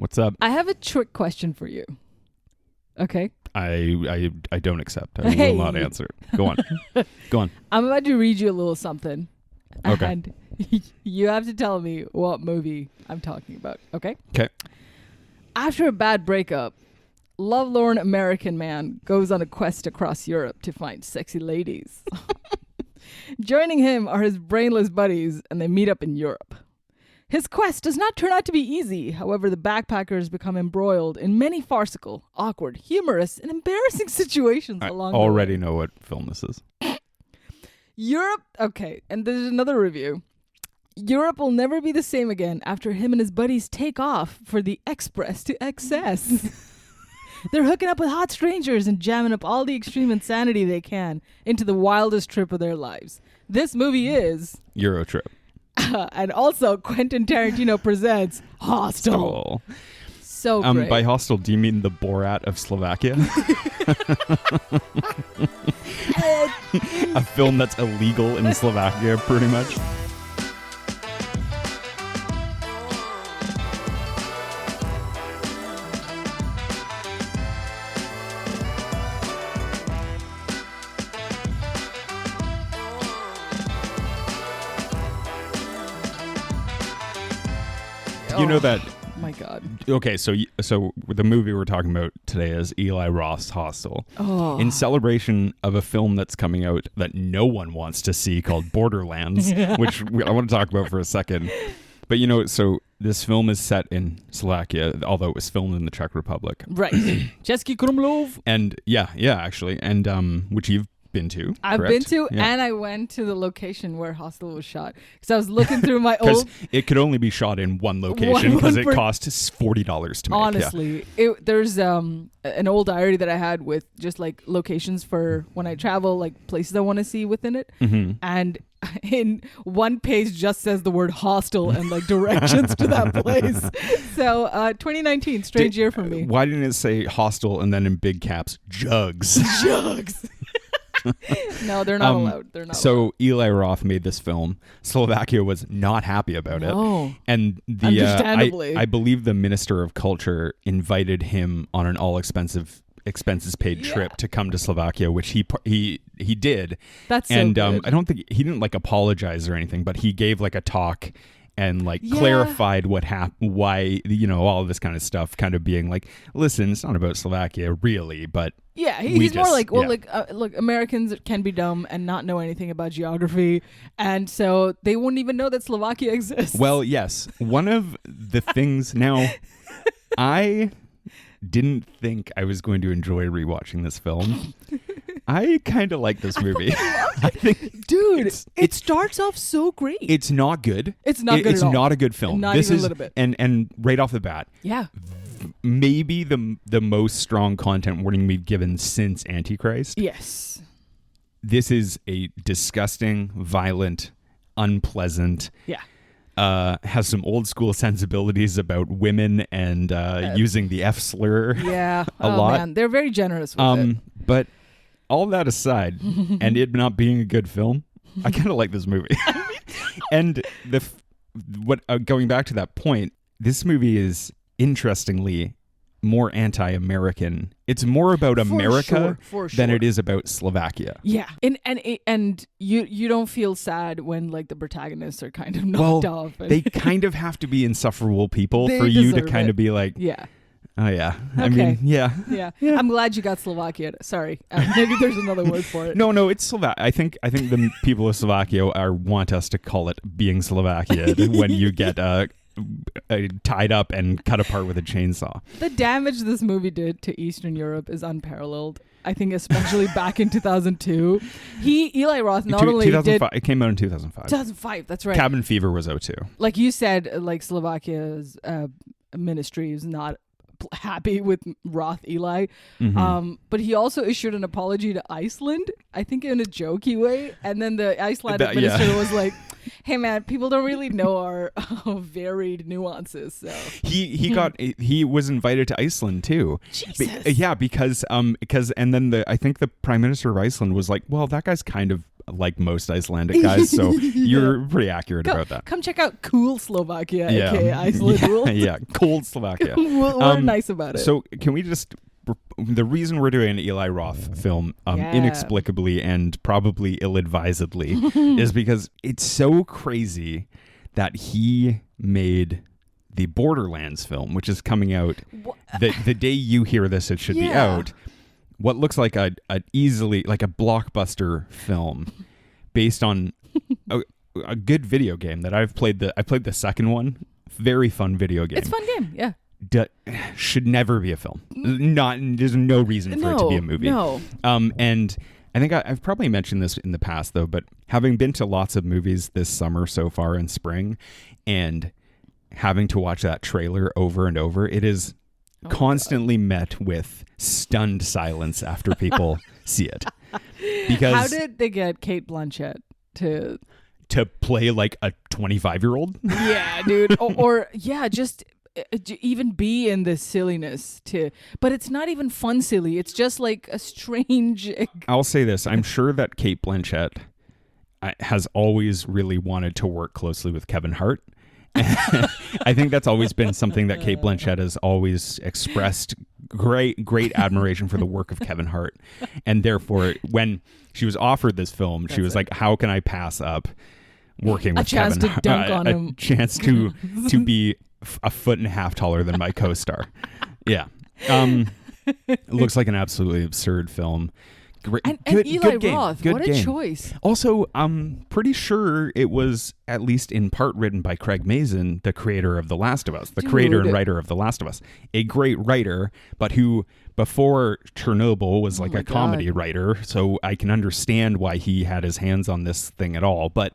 What's up? I have a trick question for you. Okay. I don't accept. I will not answer. Go on. Go on. I'm about to read you a little something. Okay. And you have to tell me what movie I'm talking about. Okay? Okay. After a bad breakup, lovelorn American man goes on a quest across Europe to find sexy ladies. Joining him are his brainless buddies, and they meet up in Europe. His quest does not turn out to be easy. However, the backpackers become embroiled in many farcical, awkward, humorous, and embarrassing situations along the way. I already know what film this is. Europe, okay, and there's another review. Europe will never be the same again after him and his buddies take off for the Express to excess. They're hooking up with hot strangers and jamming up all the extreme insanity they can into the wildest trip of their lives. This movie is... Euro Trip. And also, Quentin Tarantino presents Hostel. So great. By Hostel, do you mean the Borat of Slovakia? A film that's illegal in Slovakia, pretty much. You know that... My God. Okay, so the movie we're talking about today is Eli Roth's Hostel. Oh. In celebration of a film that's coming out that no one wants to see called Borderlands, which I want to talk about for a second. But so this film is set in Slovakia, although it was filmed in the Czech Republic. Right. Český Krumlov. And yeah, actually. And which you've been to, I've correct? been to, yeah. And I went to the location where Hostel was shot. Because I was looking through my old... it could only be shot in one location because it cost $40 to make. Honestly. Yeah. There's an old diary that I had with just like locations for when I travel, like places I want to see within it. Mm-hmm. And in one page just says the word hostel and like directions to that place. So 2019, strange year for me. Why didn't it say hostel and then in big caps, jugs? Jugs. No, they're not allowed. They're not allowed. Eli Roth made this film. Slovakia was not happy about it. And understandably. I believe the Minister of Culture invited him on an expenses paid trip to come to Slovakia, which he did. That's so and good. I don't think he didn't like apologize or anything, but he gave like a talk and like clarified what happened, why, all of this kind of stuff, kind of being like, listen, it's not about Slovakia really, but he's more like, look, Americans can be dumb and not know anything about geography, and so they wouldn't even know that Slovakia exists. Well, yes. One of the things now, I didn't think I was going to enjoy rewatching this film. I kind of like this movie. I think, dude, it starts off so great. It's not good. It's not good It's at all. not a good film. Not even a little bit. And right off the bat, maybe the most strong content warning we've given since Antichrist. Yes. This is a disgusting, violent, unpleasant. Yeah. Has some old school sensibilities about women and using the F slur. Yeah. a lot. Man. They're very generous with it. But all that aside, and it not being a good film, I kind of like this movie. And going back to that point, this movie is interestingly more anti-American. It's more about America than it is about Slovakia. Yeah, and you don't feel sad when like the protagonists are kind of knocked off. They kind of have to be insufferable people for you to kind of be like, oh yeah. Okay. I mean, yeah. I'm glad you got Slovakia. Sorry, maybe there's another word for it. No, it's Slovakia. I think the people of Slovakia want us to call it being Slovakia when you get tied up and cut apart with a chainsaw. The damage this movie did to Eastern Europe is unparalleled. I think especially back in 2002. Eli Roth not only did... It came out in 2005. 2005, that's right. Cabin Fever was 2002. Like you said, like Slovakia's ministry is not happy with Roth Eli. Mm-hmm. But he also issued an apology to Iceland, I think in a jokey way. And then the Icelandic minister was like, hey man, people don't really know our varied nuances. So he was invited to Iceland too. Jesus. Because and then I think the Prime Minister of Iceland was like, well, that guy's kind of like most Icelandic guys, so you're pretty accurate about that. Come check out Cool Slovakia, aka Iceland Rules. Yeah, cold Slovakia. We're nice about it. So can we just... The reason we're doing an Eli Roth film inexplicably and probably ill-advisedly is because it's so crazy that he made the Borderlands film, which is coming out the day you hear this, it should be out. What looks like a easily like a blockbuster film based on a good video game that I've played. I played the second one. Very fun video game. It's a fun game, yeah. Should never be a film. There's no reason for it to be a movie. No. And I think I've probably mentioned this in the past though, but having been to lots of movies this summer so far in spring, and having to watch that trailer over and over, it is constantly met with stunned silence after people see it. Because how did they get Kate Blanchett to play like a 25-year-old? Yeah, dude. or just even be in this silliness but it's not even fun silly. It's just like a strange... I'll say this. I'm sure that Kate Blanchett has always really wanted to work closely with Kevin Hart. I think that's always been something that Kate Blanchett has always expressed great admiration for the work of Kevin Hart. And therefore, when she was offered this film, she was like, how can I pass up working with Kevin Hart? A chance to dunk on him. A chance to be a foot and a half taller than my co-star. Yeah. It looks like an absolutely absurd film. Great, and good, Eli good game, Roth, good what game. A choice. Also, I'm pretty sure it was at least in part written by Craig Mazin, the creator of The Last of Us, creator and writer of The Last of Us. A great writer, but who before Chernobyl was like a comedy writer, so I can understand why he had his hands on this thing at all. But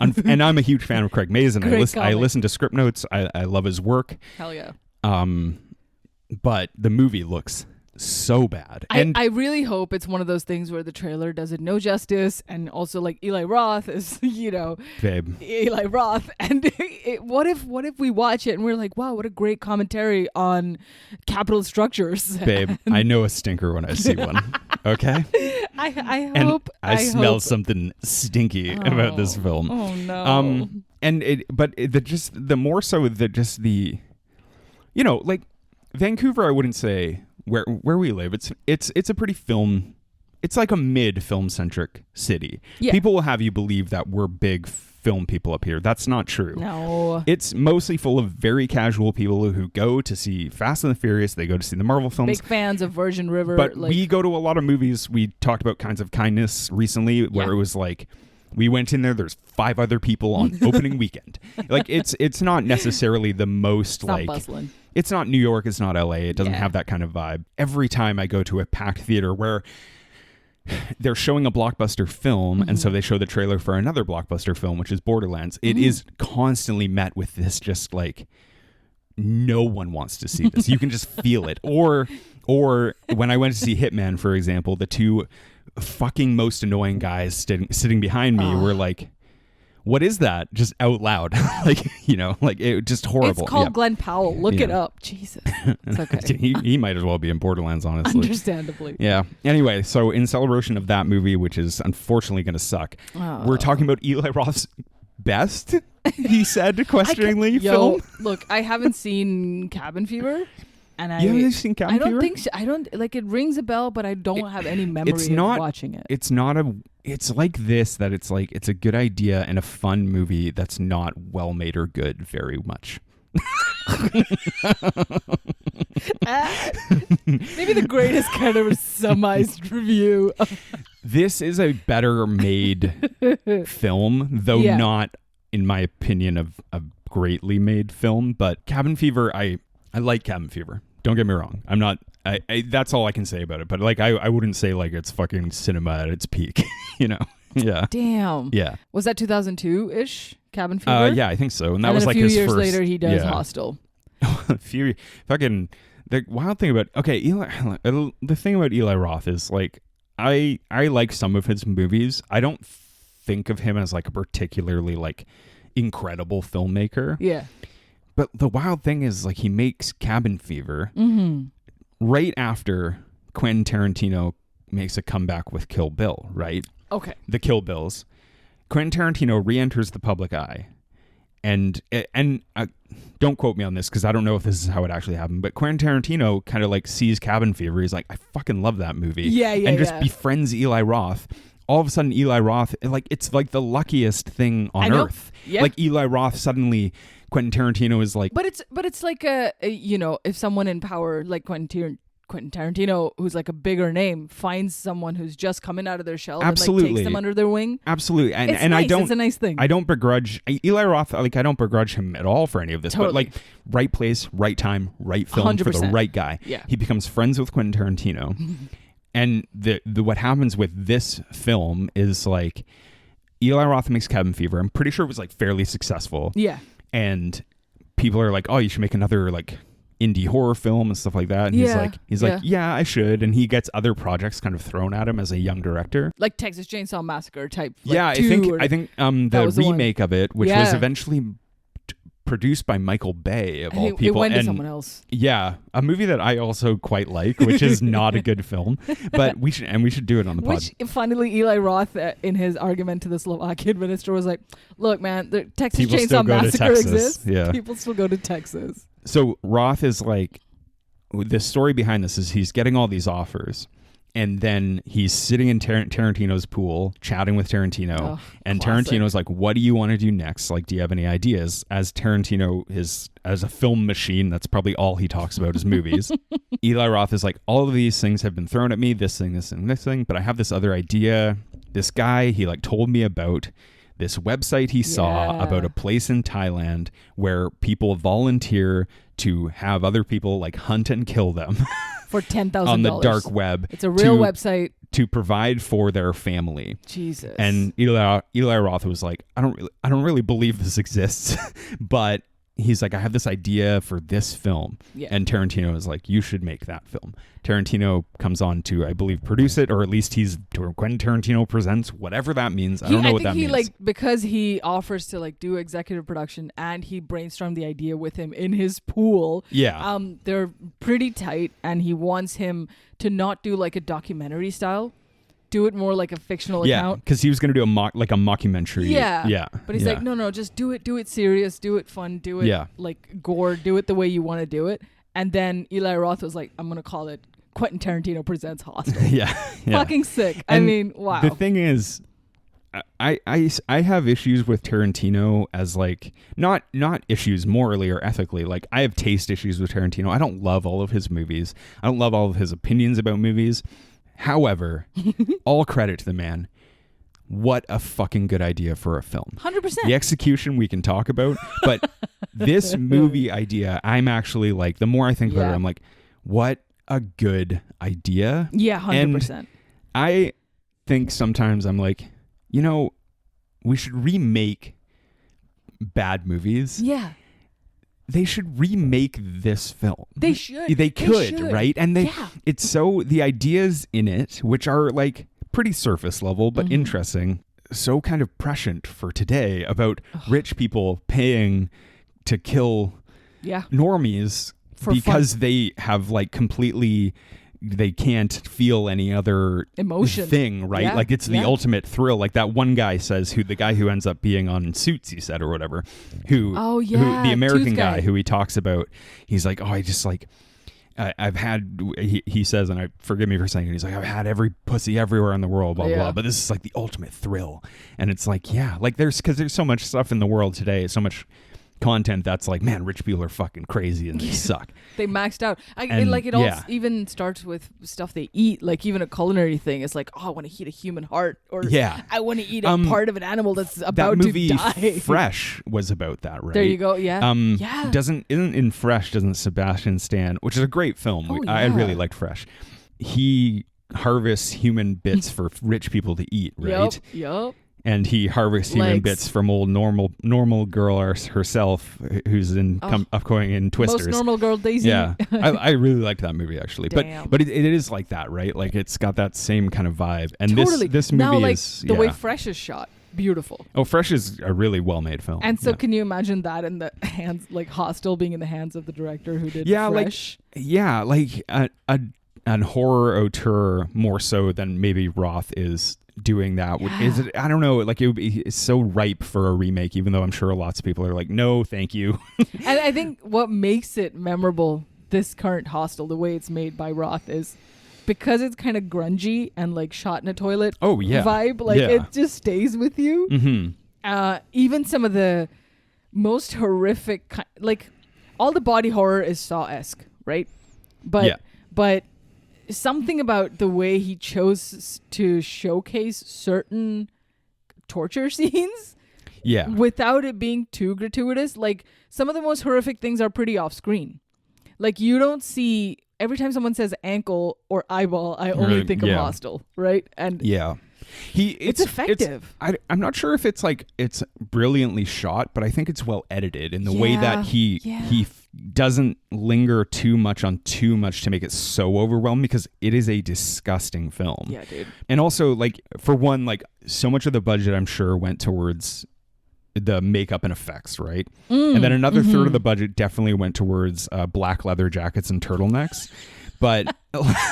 and I'm a huge fan of Craig Mazin. I listen to script notes. I love his work. Hell yeah. But the movie looks so bad. I really hope it's one of those things where the trailer does it no justice, and also like Eli Roth is, babe. Eli Roth, and what if we watch it and we're like, wow, what a great commentary on capital structures. Babe, I know a stinker when I see one. Okay? I and hope I smell something stinky about this film. Oh no. The more so the like Vancouver, I wouldn't say where we live, it's a pretty film. It's like a mid film centric city. Yeah. People will have you believe that we're big film people up here. That's not true. No. It's mostly full of very casual people who go to see Fast and the Furious. They go to see the Marvel films. Big fans of Virgin River. But we go to a lot of movies. We talked about Kinds of Kindness recently, where it was like, we went in there's 5 other people on opening weekend. Like it's not necessarily the most it's not bustling. It's not New York, it's not LA. It doesn't have that kind of vibe. Every time I go to a packed theater where they're showing a blockbuster film, and so they show the trailer for another blockbuster film, which is Borderlands, it is constantly met with this just like, no one wants to see this. You can just feel it. Or when I went to see Hitman, for example, the 2 fucking most annoying guys sitting behind me were like, what is that? Just out loud. like it just horrible. It's called Glenn Powell. Look it up. Jesus. It's okay. he might as well be in Borderlands, honestly. Understandably. Yeah. Anyway, so in celebration of that movie, which is unfortunately going to suck, we're talking about Eli Roth's best, he said questioningly, film. Look, I haven't seen Cabin Fever. And you haven't seen Cabin Fever? I don't think so. I don't, like, it rings a bell, but I don't have any memory of watching it. It's like this, that it's like, it's a good idea and a fun movie that's not well made or good very much. Maybe the greatest kind of summarized review. This is a better made film, though not, in my opinion, a greatly made film. But Cabin Fever, I like Cabin Fever. Don't get me wrong. I'm not. That's all I can say about it. But like, I wouldn't say like it's fucking cinema at its peak. Yeah. Damn. Yeah. Was that 2002-ish? Cabin Fever. Yeah, I think so. And that was a like few his years first. Later, he does Hostel. The wild thing about the thing about Eli Roth is like I like some of his movies. I don't think of him as like a particularly like incredible filmmaker. Yeah. But the wild thing is, like, he makes Cabin Fever right after Quentin Tarantino makes a comeback with Kill Bill, right? Okay. the Kill Bills, Quentin Tarantino re-enters the public eye. And don't quote me on this because I don't know if this is how it actually happened, but Quentin Tarantino kind of like sees Cabin Fever. He's like, I fucking love that movie. And just befriends Eli Roth. All of a sudden, Eli Roth, like, it's like the luckiest thing on earth. Yeah. Like Eli Roth suddenly, Quentin Tarantino is like, but it's like if someone in power like Quentin Tarantino, who's like a bigger name, finds someone who's just coming out of their shell and like takes them under their wing. Absolutely. And nice. It's a nice thing. I don't begrudge Eli Roth. Like, I don't begrudge him at all for any of this. Totally. But like, right place, right time, right film 100%. for the right guy. Yeah. He becomes friends with Quentin Tarantino. And the what happens with this film is like, Eli Roth makes Cabin Fever. I'm pretty sure it was like fairly successful. Yeah. And people are like, oh, you should make another like indie horror film and stuff like that. And he's like, yeah, I should. And he gets other projects kind of thrown at him as a young director, like Texas Chainsaw Massacre type. Like yeah, I think the remake of it, which was eventually produced by Michael Bay of all people. It went to someone else. Yeah, a movie that I also quite like, which is not a good film, but we should do it on the pod. Which finally Eli Roth, in his argument to the Slovakian minister, was like, "Look, man, the Texas Chainsaw Massacre exists. Yeah. People still go to Texas." So Roth is like, the story behind this is he's getting all these offers. And then he's sitting in Tarantino's pool, chatting with Tarantino. And classic. Tarantino's like, what do you want to do next? Like, do you have any ideas? As Tarantino is, as a film machine, that's probably all he talks about is movies. Eli Roth is like, all of these things have been thrown at me, this thing, this thing, this thing. But I have this other idea. This guy, he like told me about this website he saw about a place in Thailand where people volunteer to have other people like hunt and kill them. For $10,000 on the dark web. It's a real website to provide for their family. Jesus. And Eli Roth was like, I don't really believe this exists, but he's like, I have this idea for this film. Yeah. And Tarantino is like, you should make that film. Tarantino comes on to, I believe, produce it, or at least Quentin Tarantino presents, whatever that means. I don't know what that means. Like, because he offers to like do executive production and he brainstormed the idea with him in his pool. Yeah. They're pretty tight, and he wants him to not do like a documentary style. Do it more like a fictional account. Because he was going to do a mockumentary. Yeah. But he's like, no, just do it serious, do it fun, do it like gore, do it the way you want to do it. And then Eli Roth was like, I'm going to call it Quentin Tarantino Presents Hostel. yeah. Fucking sick. And I mean, wow. The thing is, I have issues with Tarantino as like, not issues morally or ethically. Like, I have taste issues with Tarantino. I don't love all of his movies. I don't love all of his opinions about movies. However, all credit to the man. What a fucking good idea for a film. 100%. The execution we can talk about, but this movie idea, I'm actually like, the more I think about it, I'm like, what a good idea. Yeah, 100%. And I think sometimes I'm like, we should remake bad movies. Yeah. They should remake this film. They should. They could, right? And it's so, the ideas in it, which are like pretty surface level, but interesting, so kind of prescient for today about rich people paying to kill normies for because fun. They have like completely, they can't feel any other emotion thing, right? Like, it's the ultimate thrill. Like that one guy says, the guy who ends up being on Suits, he said, or whatever, who the American guy who he talks about, he's like, I just like, I've had, he says, and I forgive me for saying it, he's like, I've had every pussy everywhere in the world, blah, blah, but this is like the ultimate thrill. And it's like, like because there's so much stuff in the world today, so much content that's like, man, rich people are fucking crazy and they suck. They maxed out. It all even starts with stuff they eat. Like, even a culinary thing is like, I want to eat a human heart, or I want to eat a part of an animal that's about to die. That movie Fresh was about that, right? There you go. Isn't in Fresh, doesn't Sebastian Stan, which is a great film. I really liked Fresh. He harvests human bits for rich people to eat, right? Yep. And he harvests human bits from old normal girl herself, who's upcoming in Twisters. Most normal girl Daisy. Yeah, I really liked that movie actually. Damn. But it is like that, right? Like, it's got that same kind of vibe. And totally. this movie now, like, is the way Fresh is shot, beautiful. Oh, Fresh is a really well made film. And so, can you imagine that in the hands, like Hostel being in the hands of the director who did Fresh? Like a horror auteur more so than maybe Roth is doing that. Is it? I don't know. Like, it's so ripe for a remake, even though I'm sure lots of people are like, no, thank you. And I think what makes it memorable, this current Hostel, the way it's made by Roth, is because it's kind of grungy and like shot in a toilet vibe. Like, it just stays with you. Mm-hmm. Even some of the most horrific, like all the body horror is Saw-esque, right? But something about the way he chose to showcase certain torture scenes without it being too gratuitous. Like, some of the most horrific things are pretty off screen. Like, you don't see, every time someone says ankle or eyeball, I only think of Hostel, right? And it's effective. I'm not sure if it's brilliantly shot, but I think it's well edited in the way that he doesn't linger too much to make it so overwhelming, because it is a disgusting film. Yeah, dude. And also, like, for one, like, so much of the budget, I'm sure, went towards the makeup and effects, right? And then another third of the budget definitely went towards black leather jackets and turtlenecks. But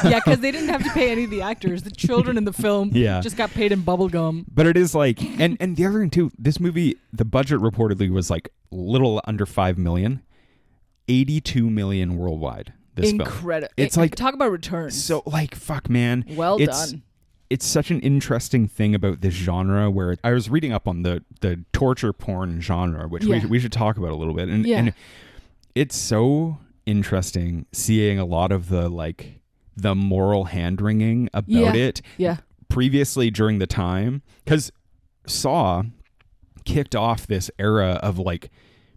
yeah, because they didn't have to pay any of the actors. The children in the film just got paid in bubble gum. But it is like, and the other thing too, this movie, the budget reportedly was like little under 5 million, 82 million worldwide. This incredible. Film. It's like, talk about returns. So like, fuck, man. Well done. It's such an interesting thing about this genre, where I was reading up on the torture porn genre, which we should talk about a little bit. And it's so interesting seeing a lot of the moral hand-wringing about it previously during the time, because Saw kicked off this era of like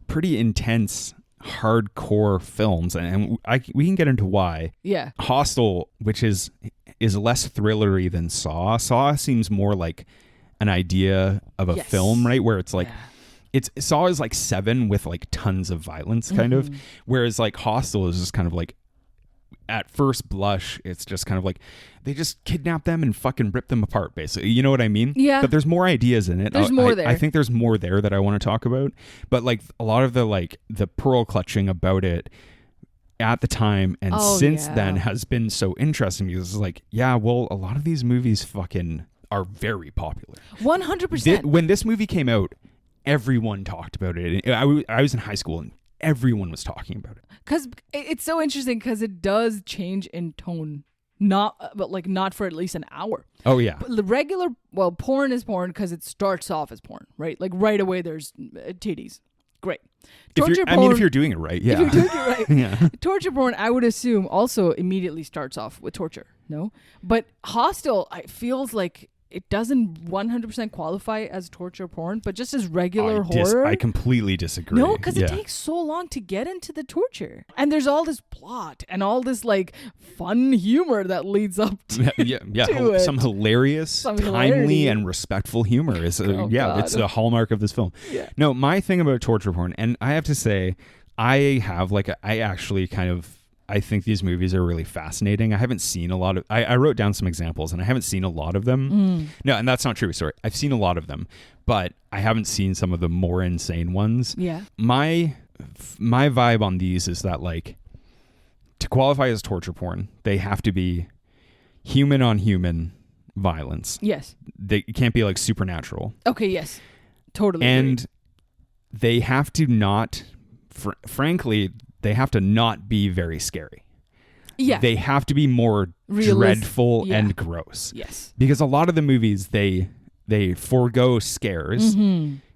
pretty intense hardcore films, and we can get into why. Hostel, which is less thrillery than Saw seems more like an idea of a film, right, where it's like it's Saw is like Seven with like tons of violence kind of, whereas like Hostel is just kind of like, at first blush, it's just kind of like they just kidnap them and fucking rip them apart, basically. You know what I mean? Yeah. But there's more ideas in it. There's more there. I think there's more there that I want to talk about. But like a lot of the pearl clutching about it at the time and since then has been so interesting, because it's like, a lot of these movies fucking are very popular. 100%. When this movie came out, everyone talked about it. I was in high school and everyone was talking about it. Because it's so interesting, because it does change in tone. Not for at least an hour. Oh, yeah. But the regular, porn is porn because it starts off as porn, right? Like right away there's titties. Great. Torture porn, if you're doing it right, yeah. If you're doing it right. Torture porn, I would assume, also immediately starts off with torture, no? But Hostel, it feels like it doesn't 100% qualify as torture porn, but just as regular horror. I completely disagree. No, because it takes so long to get into the torture. And there's all this plot and all this like fun humor that leads up to, to it. Some hilarious, timely, and respectful humor is it's a hallmark of this film. Yeah. No, my thing about torture porn, and I have to say, I think these movies are really fascinating. I haven't seen a lot of... I wrote down some examples, and I haven't seen a lot of them. No, and that's not true. Sorry. I've seen a lot of them, but I haven't seen some of the more insane ones. Yeah. My vibe on these is that, like, to qualify as torture porn, they have to be human on human violence. Yes. It can't be, like, supernatural. Okay, yes. Totally. And they have to not... frankly... they have to not be very scary. Yeah. They have to be more dreadful and gross. Yes. Because a lot of the movies, they forego scares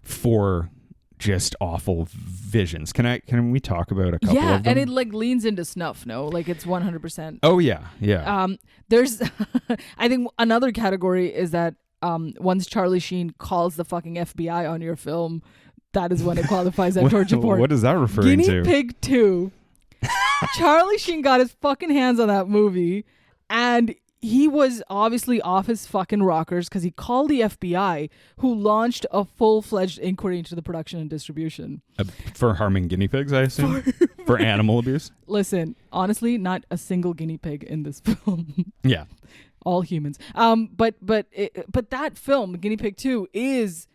for just awful visions. Can we talk about a couple of them? Yeah, and it like leans into snuff, no? Like it's 100%. Oh, yeah. Yeah. There's, I think another category is that once Charlie Sheen calls the fucking FBI on your film, that is when it qualifies as torture porn. What is that referring to? Guinea Pig 2. Charlie Sheen got his fucking hands on that movie, and he was obviously off his fucking rockers because he called the FBI, who launched a full-fledged inquiry into the production and distribution. For harming guinea pigs, I assume? For animal abuse? Listen, honestly, not a single guinea pig in this film. Yeah. All humans. But that film, Guinea Pig 2, is...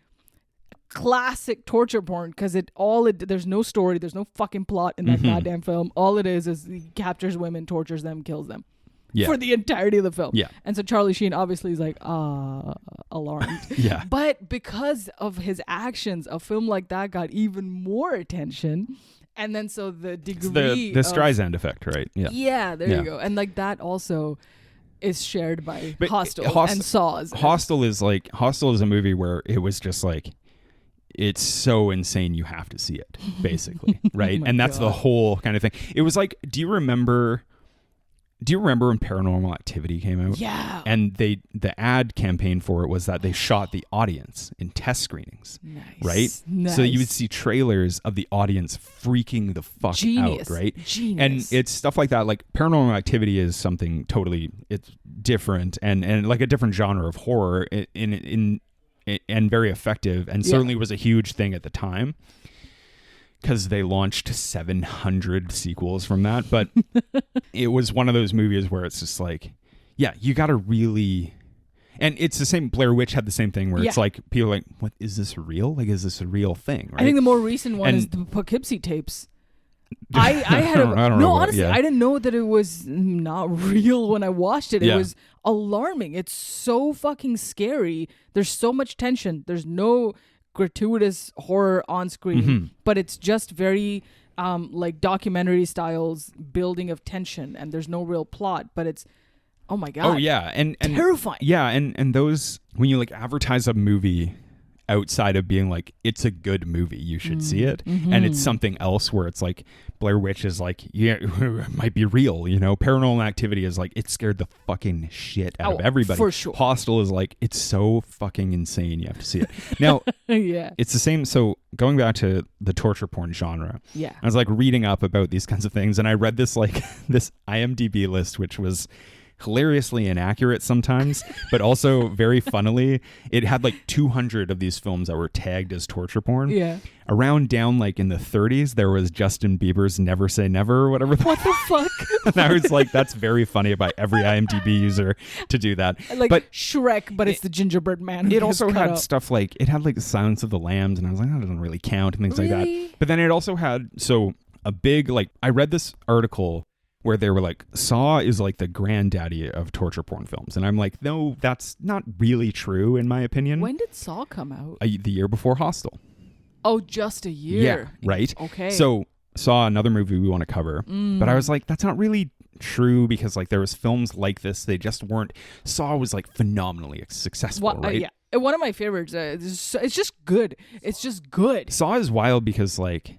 classic torture porn, because there's no story, there's no fucking plot in that goddamn film. All it is he captures women, tortures them, kills them. Yeah. for the entirety of the film. Yeah. And so Charlie Sheen obviously is like, alarmed. Yeah. But because of his actions, a film like that got even more attention. And then so the degree the Streisand effect, right? Yeah. Yeah, there you go. And like that also is shared by Hostel and Saws. Hostel is a movie where it was just like, it's so insane you have to see it, basically, right? And that's the whole kind of thing. It was like, do you remember when Paranormal Activity came out? Yeah. And the ad campaign for it was that they shot the audience in test screenings. Nice. Right? Nice. So you would see trailers of the audience freaking the fuck out, right? Genius. And it's stuff like that. Like Paranormal Activity is something totally it's different and like a different genre of horror in and very effective, and certainly was a huge thing at the time. Because they launched 700 sequels from that. But it was one of those movies where it's just like, yeah, you got to really... And it's the same... Blair Witch had the same thing where it's like, people are like, what, is this real? Like, is this a real thing? Right? I think the more recent one is the Poughkeepsie tapes. I had honestly, I didn't know that it was not real when I watched it. It was alarming. It's so fucking scary. There's so much tension. There's no... gratuitous horror on screen, but it's just very like documentary styles building of tension, and there's no real plot, but it's oh my god, and terrifying. And those, when you like advertise a movie outside of being like, it's a good movie, you should see it, and it's something else where it's like Blair Witch is like, it might be real, you know. Paranormal Activity is like, it scared the fucking shit out of everybody. For sure. Hostel is like, it's so fucking insane, you have to see it. Now, it's the same. So going back to the torture porn genre, I was like reading up about these kinds of things, and I read this like this IMDb list, which was hilariously inaccurate sometimes, but also very funnily, it had like 200 of these films that were tagged as torture porn. Around down like in the 30s, there was Justin Bieber's Never Say Never or whatever. What the fuck? And I was like, that's very funny by every IMDb user to do that. Like but Shrek, but it's the gingerbread man. It also had stuff like, it had like Silence of the Lambs, and I was like, that doesn't really count and things like that. But then it also had, so a big, like, I read this article where they were like, Saw is like the granddaddy of torture porn films. And I'm like, no, that's not really true in my opinion. When did Saw come out? The year before Hostel. Oh, just a year. Yeah, right? Okay. So Saw, another movie we want to cover. But I was like, that's not really true, because like there was films like this, they just weren't. Saw was like phenomenally successful, right? One of my favorites. It's just good. It's just good. Saw is wild because like,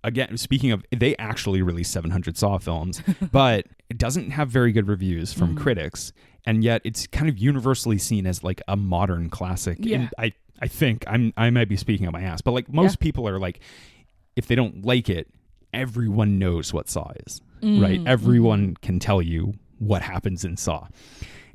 again, speaking of, they actually released 700 Saw films, but it doesn't have very good reviews from critics, and yet it's kind of universally seen as like a modern classic. Yeah. And I think I might be speaking out my ass, but like most people are like, if they don't like it, everyone knows what Saw is, right? Everyone can tell you what happens in Saw.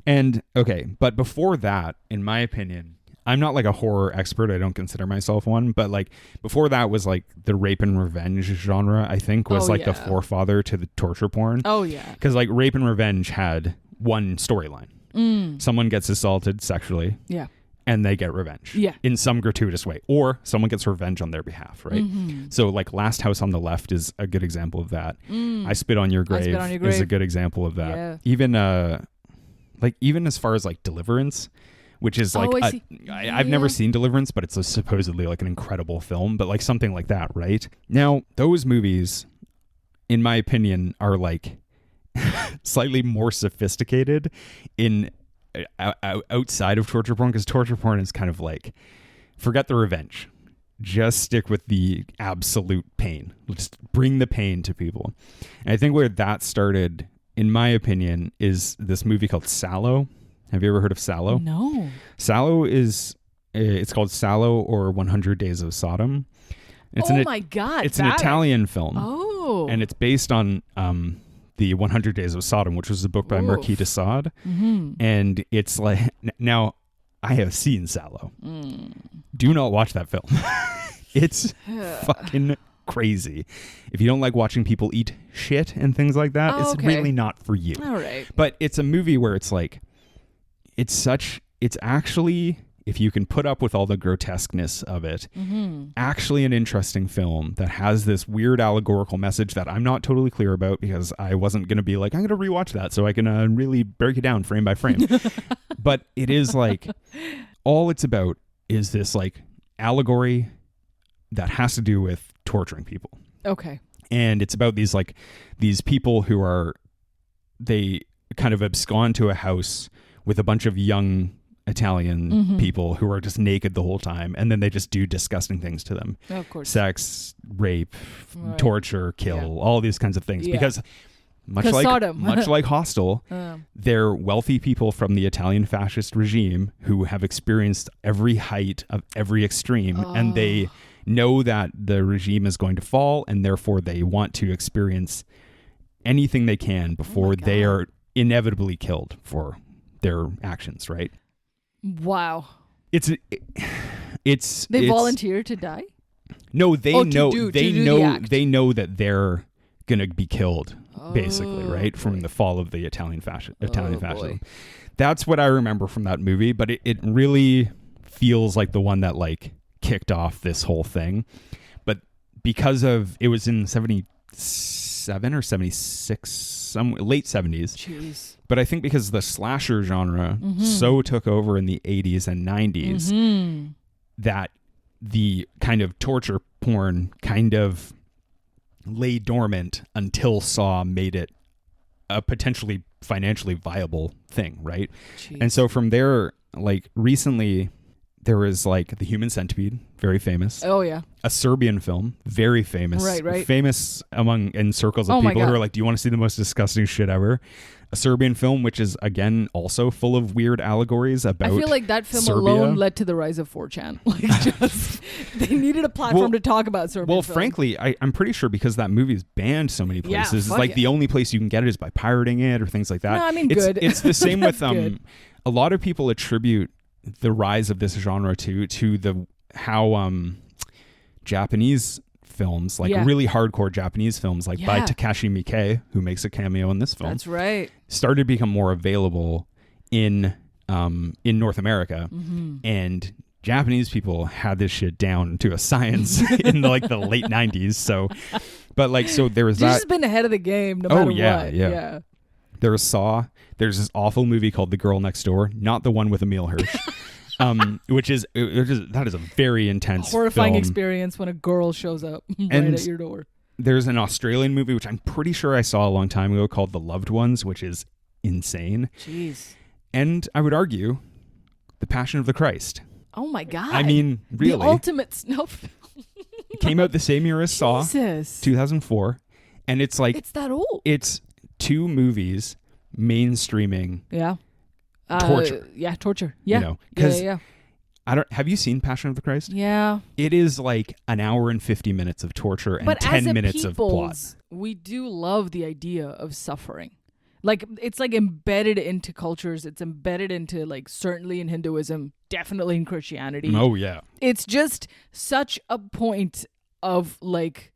And okay, but before that, in my opinion, I'm not like a horror expert. I don't consider myself one. But like before that was like the rape and revenge genre, I think, was the forefather to the torture porn. Oh, yeah. Because like rape and revenge had one storyline. Someone gets assaulted sexually. Yeah. And they get revenge. Yeah. In some gratuitous way. Or someone gets revenge on their behalf, right? So like Last House on the Left is a good example of that. I Spit on Your Grave is a good example of that. Yeah. Even as far as like Deliverance, which is like, I've never seen Deliverance, but it's supposedly like an incredible film, but like something like that, right? Now, those movies, in my opinion, are like slightly more sophisticated in outside of torture porn, because torture porn is kind of like, forget the revenge. Just stick with the absolute pain. Just bring the pain to people. And I think where that started, in my opinion, is this movie called Salò. Have you ever heard of Salò? No. Salò is, it's called Salò or 100 Days of Sodom. It's my God. It's an Italian film. Oh. And it's based on the 100 Days of Sodom, which was a book by Marquis de Sade. And it's like, now I have seen Salò. Do not watch that film. It's fucking crazy. If you don't like watching people eat shit and things like that, it's really not for you. All right. But it's a movie where it's like, it's if you can put up with all the grotesqueness of it, actually an interesting film that has this weird allegorical message that I'm not totally clear about, because I wasn't going to be like, I'm going to rewatch that so I can really break it down frame by frame. But it is like, all it's about is this like allegory that has to do with torturing people. Okay. And it's about these people who they kind of abscond to a house with a bunch of young Italian people who are just naked the whole time, and then they just do disgusting things to them. Of course. Sex, rape, torture, kill, all these kinds of things. Yeah. Because much like Hostel, they're wealthy people from the Italian fascist regime who have experienced every height of every extreme, and they know that the regime is going to fall, and therefore they want to experience anything they can before they are inevitably killed for their actions, right? Wow. It's volunteer to die? No, they know the they know that they're going to be killed, basically, right? Boy. From the fall of the Italian fascism. Boy. That's what I remember from that movie, but it really feels like the one that like kicked off this whole thing. But because of it was in 77 or 76, some late 70s. Jeez. But I think because the slasher genre so took over in the 80s and 90s that the kind of torture porn kind of lay dormant until Saw made it a potentially financially viable thing, right? Jeez. And so from there, like recently, there was like The Human Centipede, very famous. Oh, yeah. A Serbian film, very famous. Right. Famous in circles of people who are like, do you want to see the most disgusting shit ever? A Serbian film, which is, again, also full of weird allegories about I feel like that film Serbia. alone led to the rise of 4chan. Like, just, they needed a platform to talk about Serbian Well, film. frankly, I'm pretty sure because that movie is banned so many places, it's like the only place you can get it is by pirating it or things like that. No, I mean, good. It's the same with good. A lot of people attribute the rise of this genre to how Japanese films, like really hardcore Japanese films, like by Takashi Miike, who makes a cameo in this film. That's right. Started to become more available in North America, and Japanese people had this shit down to a science in the late 90s. So, but there was that. This has been ahead of the game, no matter what. Yeah. There was Saw. There's this awful movie called The Girl Next Door, not the one with Emil Hirsch. Which is a very intense, horrifying film. Experience when a girl shows up at your door. There's an Australian movie which I'm pretty sure I saw a long time ago called The Loved Ones, which is insane. Jeez. And I would argue, The Passion of the Christ. Oh my God! I mean, really, the ultimate snow film. It came out the same year as Saw, 2004, and it's like it's that old. It's two movies mainstreaming. Yeah. Torture. Torture. Yeah. You know, because yeah. have you seen Passion of the Christ? Yeah. It is like an hour and 50 minutes of torture and 10 minutes of plot. We do love the idea of suffering. Like, it's like embedded into cultures. It's embedded into, like, certainly in Hinduism, definitely in Christianity. Oh, yeah. It's just such a point of, like,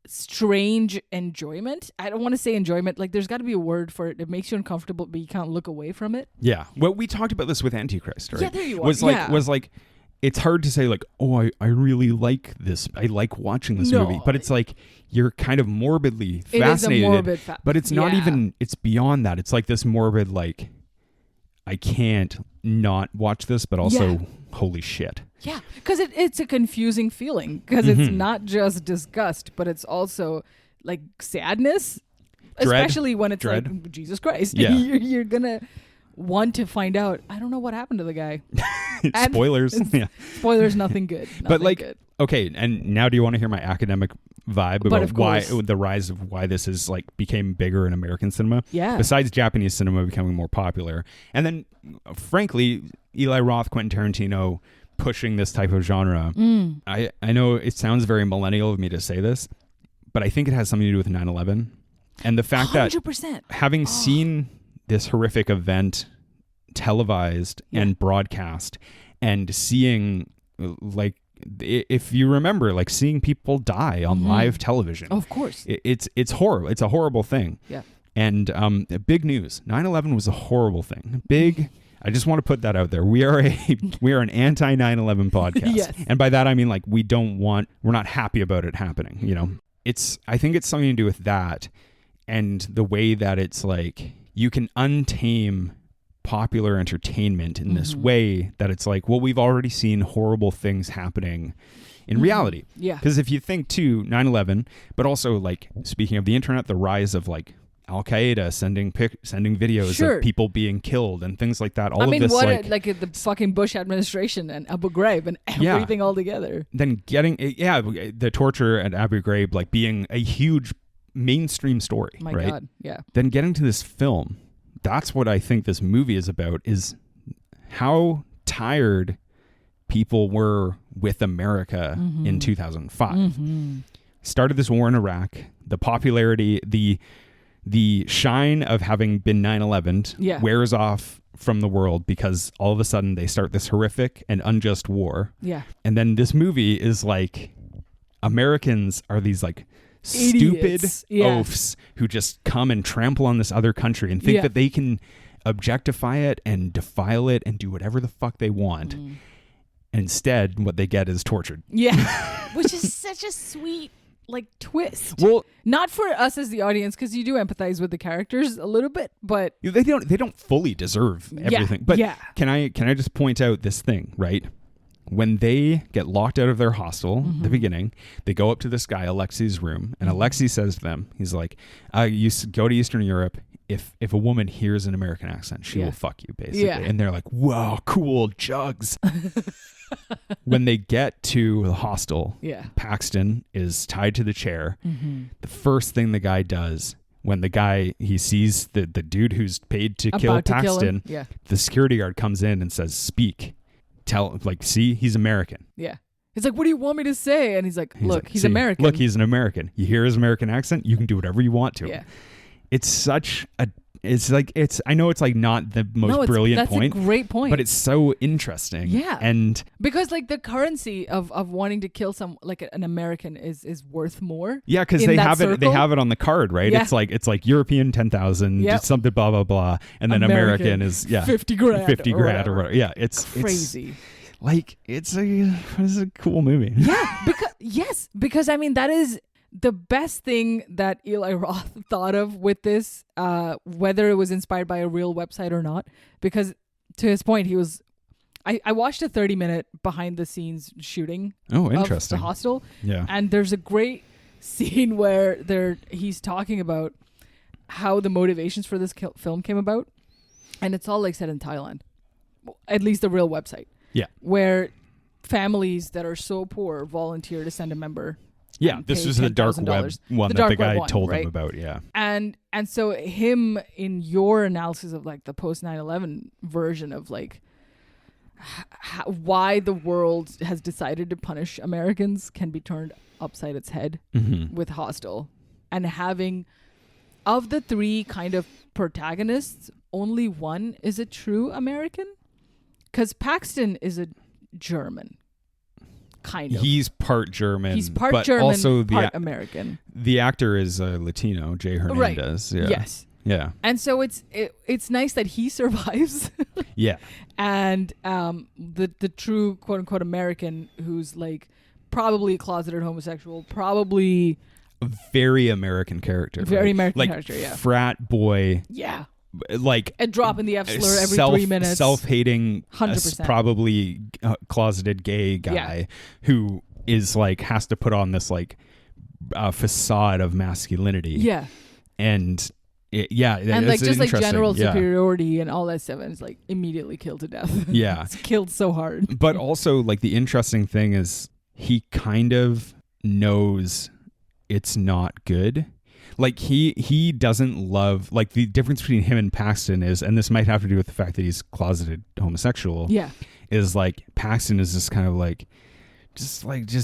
strange enjoyment. I don't want to say enjoyment. Like, there's got to be a word for it. It makes you uncomfortable, but you can't look away from it. Yeah. Well, we talked about this with Antichrist, right? Yeah, there you are. Was like, it's hard to say like, oh, I really like this. I like watching this movie. But it's like, you're kind of morbidly fascinated. It is a morbid but it's not even, it's beyond that. It's like this morbid, like, I can't not watch this, but also, holy shit. Yeah, because it's a confusing feeling, because it's not just disgust, but it's also like sadness, especially when it's like, Jesus Christ. Yeah. You're going to want to find out, I don't know what happened to the guy. Spoilers. Yeah. Spoilers, nothing good. But like, good. Okay, and now do you want to hear my academic vibe about why the rise of why this is like became bigger in American cinema? Yeah. Besides Japanese cinema becoming more popular. And then, frankly, Eli Roth, Quentin Tarantino pushing this type of genre. I know it sounds very millennial of me to say this, but I think it has something to do with 9/11. And the fact 100%. that having seen this horrific event televised and broadcast, and seeing, like, if you remember, like, seeing people die on live television. Of course. It's horrible. It's a horrible thing. Yeah. And big news. 9/11 was a horrible thing. Big. I just want to put that out there. We are an anti 9/11 podcast. Yes. And by that I mean like we're not happy about it happening, you know. I think it's something to do with that and the way that it's like you can untame popular entertainment in this way that it's like, well, we've already seen horrible things happening in reality. Yeah. Because if you think too 9/11, but also like speaking of the internet, the rise of like Al-Qaeda sending videos of people being killed and things like that. All of this, like the fucking Bush administration and Abu Ghraib and everything all together. Then the torture at Abu Ghraib like being a huge mainstream story. My right? God, yeah. Then getting to this film, that's what I think this movie is about, is how tired people were with America in 2005. Started this war in Iraq, the popularity, the shine of having been 9/11 wears off from the world because all of a sudden they start this horrific and unjust war. Yeah. And then this movie is like, Americans are these like Idiots. stupid oafs who just come and trample on this other country and think that they can objectify it and defile it and do whatever the fuck they want. Instead, what they get is tortured. Yeah. Which is such a sweet like twist. Well, not for us as the audience, because you do empathize with the characters a little bit, but they don't fully deserve everything. But can I just point out this thing, right? When they get locked out of their hostel at the beginning, they go up to this guy, Alexi's room, and Alexi says to them, he's like, you go to Eastern Europe. If a woman hears an American accent, she will fuck you, basically. Yeah. And they're like, whoa, cool, jugs. When they get to the hostel, Paxton is tied to the chair. The first thing the guy does when he sees the dude who's paid to kill Paxton, the security guard comes in and says, speak. See, he's American. Yeah. He's like, what do you want me to say? And he's like, he's American. Look, he's an American. You hear his American accent, you can do whatever you want to him. It's I know it's like not the most brilliant point. That's a great point. But it's so interesting. Yeah. And because like the currency of wanting to kill an American is worth more. Yeah, because they have it on the card, right? Yeah. It's like European 10,000, something blah blah blah. And then American is 50 grand. 50 grand or whatever. Yeah. It's crazy. It's a cool movie. Yeah, because I mean that is the best thing that Eli Roth thought of with this, whether it was inspired by a real website or not, because to his point, I watched a 30-minute behind the scenes shooting of the Hostel. Yeah. And there's a great scene where he's talking about how the motivations for this film came about. And it's all like set in Thailand, at least the real website. Yeah. Where families that are so poor volunteer to send a member. Yeah, this was the dark web one that the guy told him about, And so him, in your analysis of like the post 9/11 version of like why the world has decided to punish Americans can be turned upside its head with Hostel. And having, of the three kind of protagonists, only one is a true American. Because Paxton is a German. Kind of. He's part German. He's part but German, also part American. The actor is Latino, Jay Hernandez. Right. Yeah. Yes. Yeah. And so it's nice that he survives. Yeah. And the true quote unquote American who's like probably a closeted homosexual, probably a very American character. Very American character, yeah. Frat boy. Yeah. Like a drop in the F slur every 3 minutes. Self-hating, 100%. Probably closeted gay guy who is like has to put on this like facade of masculinity. Yeah, and and like just like general superiority and all that stuff, and it's like immediately killed to death. Yeah, it's killed so hard. But also like the interesting thing is he kind of knows it's not good. Like he doesn't love, like the difference between him and Paxton is, and this might have to do with the fact that he's closeted homosexual. Yeah, is like Paxton is just kind of like just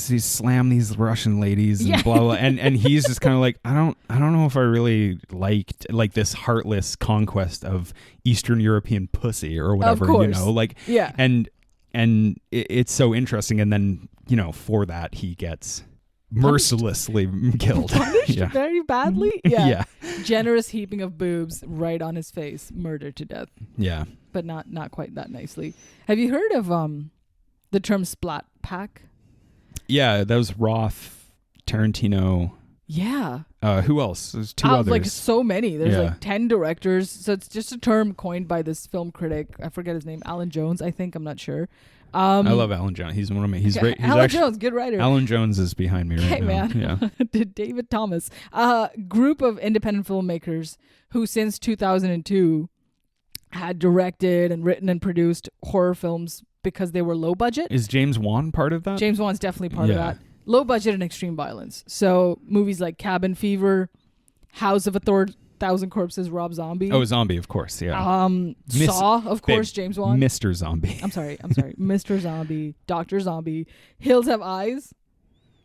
he slam these Russian ladies and blah blah, and he's just kind of like I don't know if I really liked like this heartless conquest of Eastern European pussy or whatever, you know, like and it's so interesting, and then for that he gets mercilessly killed. Punished Yeah. very badly. Yeah. Generous heaping of boobs right on his face, murdered to death, Yeah. but not quite that nicely. Have you heard of the term splat pack? Yeah, that was Roth, Tarantino. Yeah. Who else? There's two others. Like so many. There's Yeah. like 10 directors. So it's just a term coined by this film critic. I forget his name. Alan Jones, I think. I'm not sure. I love Alan Jones. He's one of my. He's great. He's Alan actually, Jones, good writer. Alan Jones is behind me right Okay, now. man. Yeah. David Thomas. Group of independent filmmakers who since 2002 had directed and written and produced horror films because they were low budget. Is James Wan part of that? James Wan's definitely part of Yeah. that. Low budget and extreme violence. So movies like Cabin Fever, House of a Thousand Corpses, Rob Zombie. Oh, Zombie, of course. Yeah. Saw, of course, James Wan. Mr. Zombie. I'm sorry. Mr. Zombie, Dr. Zombie, Hills Have Eyes,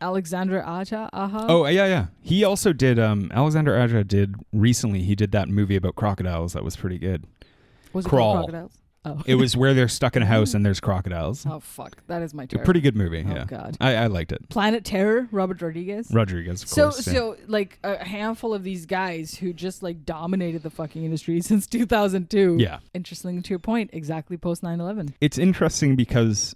Alexandra Aja. Oh, yeah. He also did. Alexander Aja did recently. He did that movie about crocodiles that was pretty good. Was it Crawl. called Crocodiles? Oh. It was where they're stuck in a house and there's crocodiles. Oh, fuck. That is my A terror. pretty good movie. Oh, Yeah. God. I liked it. Planet Terror, Robert Rodriguez. Rodriguez, of course. Yeah. So like a handful of these guys who just like dominated the fucking industry since 2002. Yeah. Interesting to your point, exactly post 9/11. It's interesting because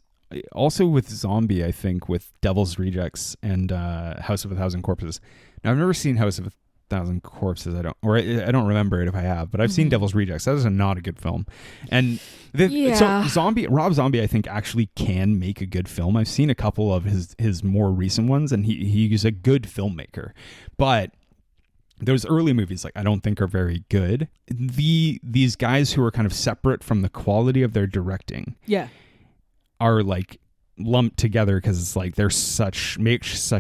also with Zombie, I think with Devil's Rejects and House of a Thousand Corpses. Now I've never seen House of a Thousand Corpses. I don't remember it if I have, but I've seen Devil's Rejects. That is not a good film. And so Rob Zombie, I think actually can make a good film. I've seen a couple of his more recent ones, and he's a good filmmaker. But those early movies, like I don't think are very good. These guys who are kind of separate from the quality of their directing, are like lumped together because it's like they're such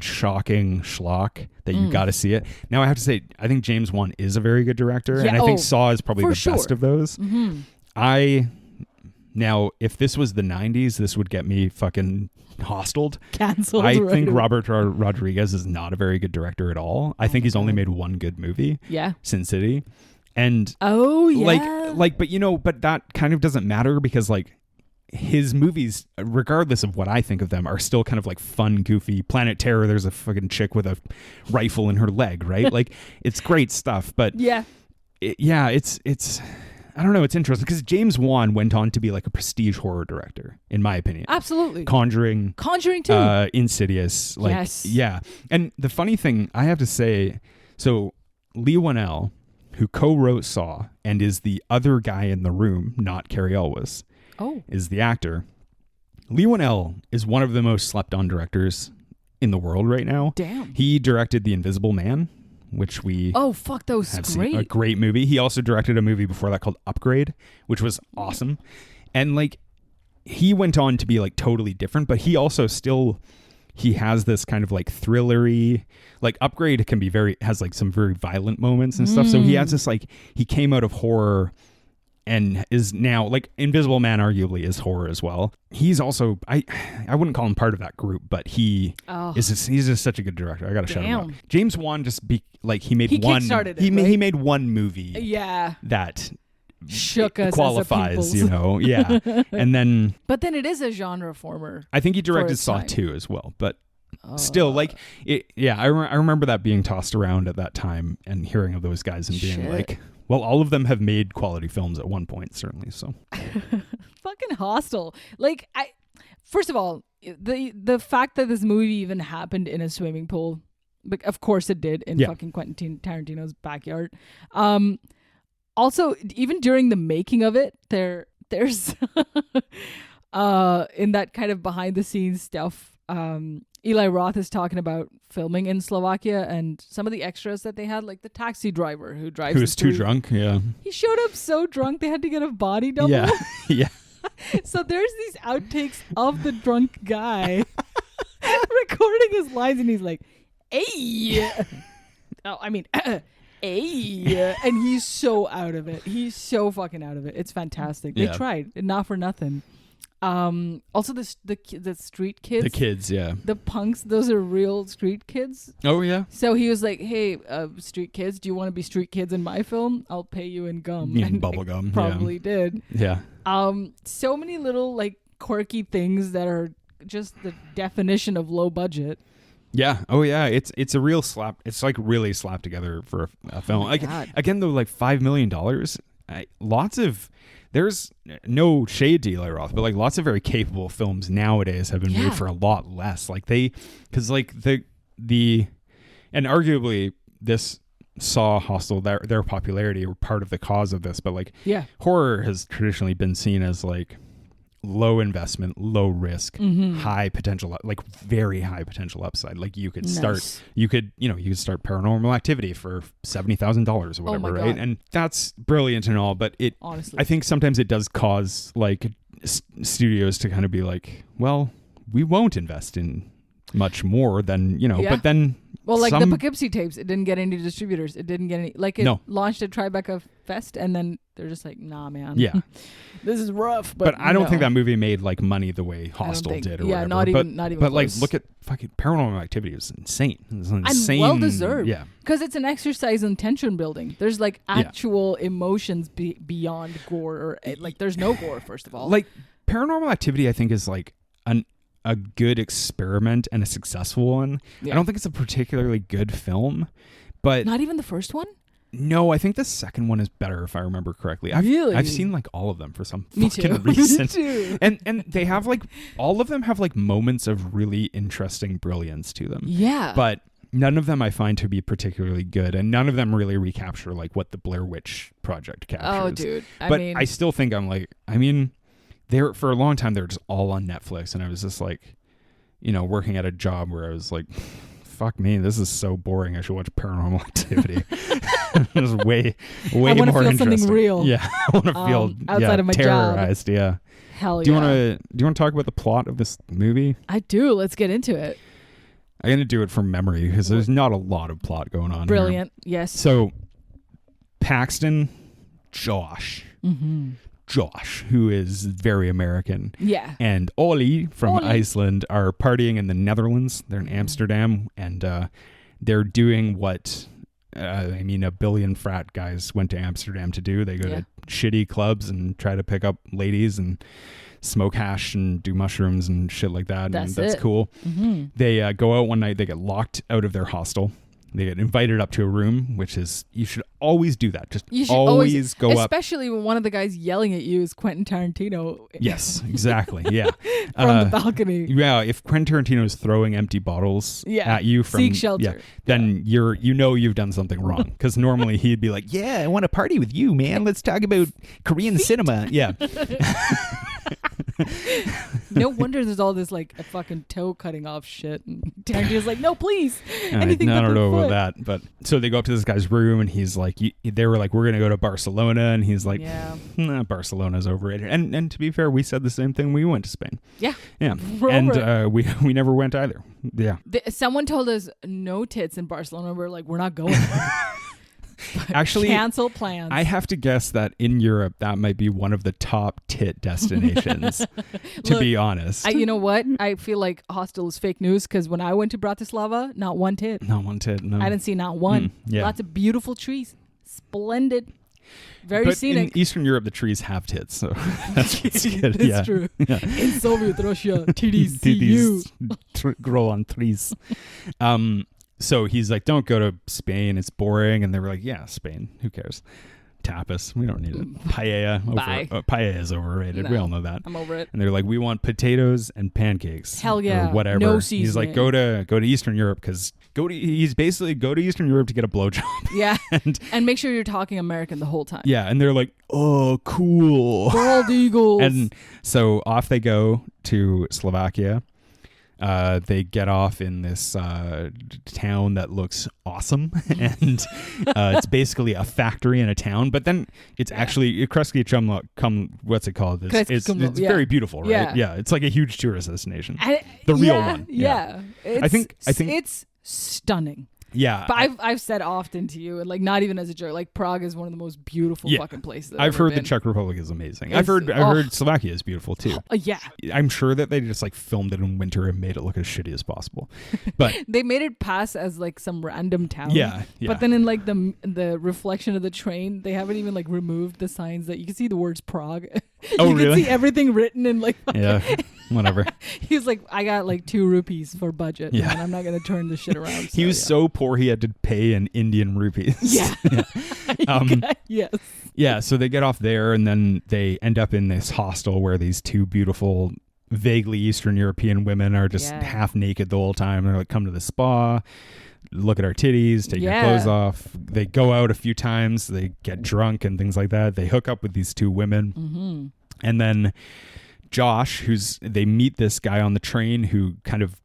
shocking schlock that you got to see it. Now I have to say, I think James Wan is a very good director, and I think Saw is probably the best of those. Now if this was the 90s, this would get me fucking hosteled. Canceled. I think Robert Rodriguez is not a very good director at all. I think he's only made one good movie. Yeah. Sin City. And but that kind of doesn't matter because like his movies, regardless of what I think of them, are still kind of like fun, goofy. Planet Terror, there's a fucking chick with a rifle in her leg, right? Like it's great stuff, but it's I don't know, it's interesting because James Wan went on to be like a prestige horror director, in my opinion. Absolutely. Conjuring too. Insidious, like yes. Yeah. And the funny thing I have to say, so Lee Whannell, who co-wrote Saw and is the other guy in the room, not Cary Elwes. Is the actor. Lee Whannell is one of the most slept on directors in the world right now. Damn. He directed The Invisible Man, which we that was have great. seen. A great movie. He also directed a movie before that called Upgrade, which was awesome. And like he went on to be like totally different, but he also he has this kind of like thrillery, like Upgrade has like some very violent moments and stuff. So he has this like, he came out of horror and is now like Invisible Man arguably is horror as well. He's also I wouldn't call him part of that group, but he's just such a good director. I gotta shout him out. James Wan he made one movie that shook us qualifies, as a yeah. And then but then it is a genre former. I think he directed Saw 2 as well, but still like it. Yeah, I remember that being tossed around at that time and hearing of those guys and being like, well, all of them have made quality films at one point, certainly. So, fucking Hostel. Like, first of all, the fact that this movie even happened in a swimming pool, but of course it did in fucking Quentin Tarantino's backyard. Also, even during the making of it, there's in that kind of behind the scenes stuff. Eli Roth is talking about filming in Slovakia and some of the extras that they had, like the taxi driver who was too drunk. Yeah, he showed up so drunk they had to get a body double. Yeah. So there's these outtakes of the drunk guy recording his lines, and he's like, "Hey," "Hey," and he's so out of it. He's so fucking out of it. It's fantastic. They tried, not for nothing. Also the street kids. The kids, yeah. The punks, those are real street kids. Oh, yeah. So he was like, hey, street kids, do you want to be street kids in my film? I'll pay you in gum. Yeah, and bubble gum. Probably did. Yeah. So many little like quirky things that are just the definition of low budget. Yeah. Oh yeah. It's a real slap. It's like really slapped together for a film. my God. Again though, like $5 million. There's no shade to Eli Roth, but like lots of very capable films nowadays have been made for a lot less. Like because like the and arguably this saw Hostel, their popularity were part of the cause of this, but like horror has traditionally been seen as like low investment, low risk, high potential, like very high potential upside. Like you could start Paranormal Activity for $70,000 or whatever, right? And that's brilliant and all, but honestly, I think sometimes it does cause like studios to kind of be like, well, we won't invest in much more than, but then the Poughkeepsie tapes, it didn't get any distributors. It didn't get any, launched at Tribeca Fest, and then they're just like, nah, man. Yeah. This is rough. But I don't think that movie made like money the way Hostel did or whatever. Not even But close. Like, look at fucking Paranormal Activity. It was insane. It was insane. And well deserved. Yeah. Because it's an exercise in tension building. There's like actual emotions beyond gore. Or like there's no gore, first of all. Like Paranormal Activity, I think, is like a good experiment and a successful one. I don't think it's a particularly good film, but not even the first one. No, I think the second one is better if I remember correctly. I've seen like all of them for some fucking reason. Me too. And they have like all of them have like moments of really interesting brilliance to them. Yeah. But none of them I find to be particularly good, and none of them really recapture like what the Blair Witch Project captures. Oh, dude. I still think they're for a long time they were just all on Netflix, and I was just like, working at a job where I was like, fuck me, this is so boring. I should watch Paranormal Activity. It was way more interesting. I want to feel something real. Yeah, I want to feel outside of my terrorized. job. Yeah. Hell do you yeah. Do you want to talk about the plot of this movie? I do. Let's get into it. I'm gonna do it from memory because there's not a lot of plot going on. Brilliant. Here. Yes. So Paxton, Josh, who is very American. Yeah. And Ollie from Iceland are partying in the Netherlands. They're in Amsterdam, and they're doing what a billion frat guys went to Amsterdam to do. They go to shitty clubs and try to pick up ladies and smoke hash and do mushrooms and shit like that. That's cool. Mm-hmm. They go out one night. They get locked out of their hostel. They get invited up to a room, which is, you should always do that. Just always go up. Especially when one of the guys yelling at you is Quentin Tarantino. Yes, exactly. Yeah. From the balcony. Yeah. If Quentin Tarantino is throwing empty bottles at you from... Seek shelter. Then you've done something wrong. Because normally he'd be like, yeah, I want to party with you, man. Let's talk about Korean cinema. Yeah. No wonder there's all this like a fucking toe cutting off shit, and Tarantino's like, no, please, anything. I don't know about that, but so they go up to this guy's room, and he's like, they were like, we're gonna go to Barcelona, and he's like, nah, Barcelona's overrated. And to be fair, we said the same thing. We went to Spain. Yeah. And we never went either. Yeah. Someone told us no tits in Barcelona. We're like, we're not going. Actually, cancel plans. I have to guess that in Europe, that might be one of the top tit destinations, to be honest. You know what? I feel like Hostel is fake news because when I went to Bratislava, not one tit. Not one tit, no. I didn't see not one. Lots of beautiful trees. Splendid. Very scenic. In Eastern Europe, the trees have tits, so that's good. It's true. Yeah. In Soviet Russia, titties grow on trees. So he's like, don't go to Spain. It's boring. And they were like, yeah, Spain. Who cares? Tapas. We don't need it. Paella. Paella is overrated. No, we all know that. I'm over it. And they're like, we want potatoes and pancakes. Hell yeah. Or whatever. No seasoning. He's like, go to Eastern Europe because he's basically go to Eastern Europe to get a blowjob. Yeah. and make sure you're talking American the whole time. Yeah. And they're like, oh, cool. Bald eagles. And so off they go to Slovakia. They get off in this town that looks awesome, and it's basically a factory in a town. But then it's actually Kresge Kumla. What's it called? It's very beautiful, right? Yeah, it's like a huge tourist destination. The real one. Yeah. I think it's stunning. Yeah, but I've said often to you, and like not even as a joke, like Prague is one of the most beautiful fucking places I've heard. The Czech Republic is amazing. I've heard Slovakia is beautiful too. Yeah, I'm sure that they just like filmed it in winter and made it look as shitty as possible. But they made it pass as like some random town. Yeah. But then in like the reflection of the train, they haven't even like removed the signs that you can see the words Prague. Oh, you really? can see everything written in like. Yeah, whatever. He was like, I got like 2 rupees for budget. Yeah. Man. I'm not gonna turn this shit around. He was so poor he had to pay in Indian rupees. Yeah. Yes. Yeah, so they get off there and then they end up in this hostel where these 2 beautiful, vaguely Eastern European women are just half naked the whole time. They're like, come to the spa, look at our titties, take your clothes off. They go out a few times, they get drunk and things like that. They hook up with these 2 women. Mm-hmm. And then Josh, they meet this guy on the train who kind of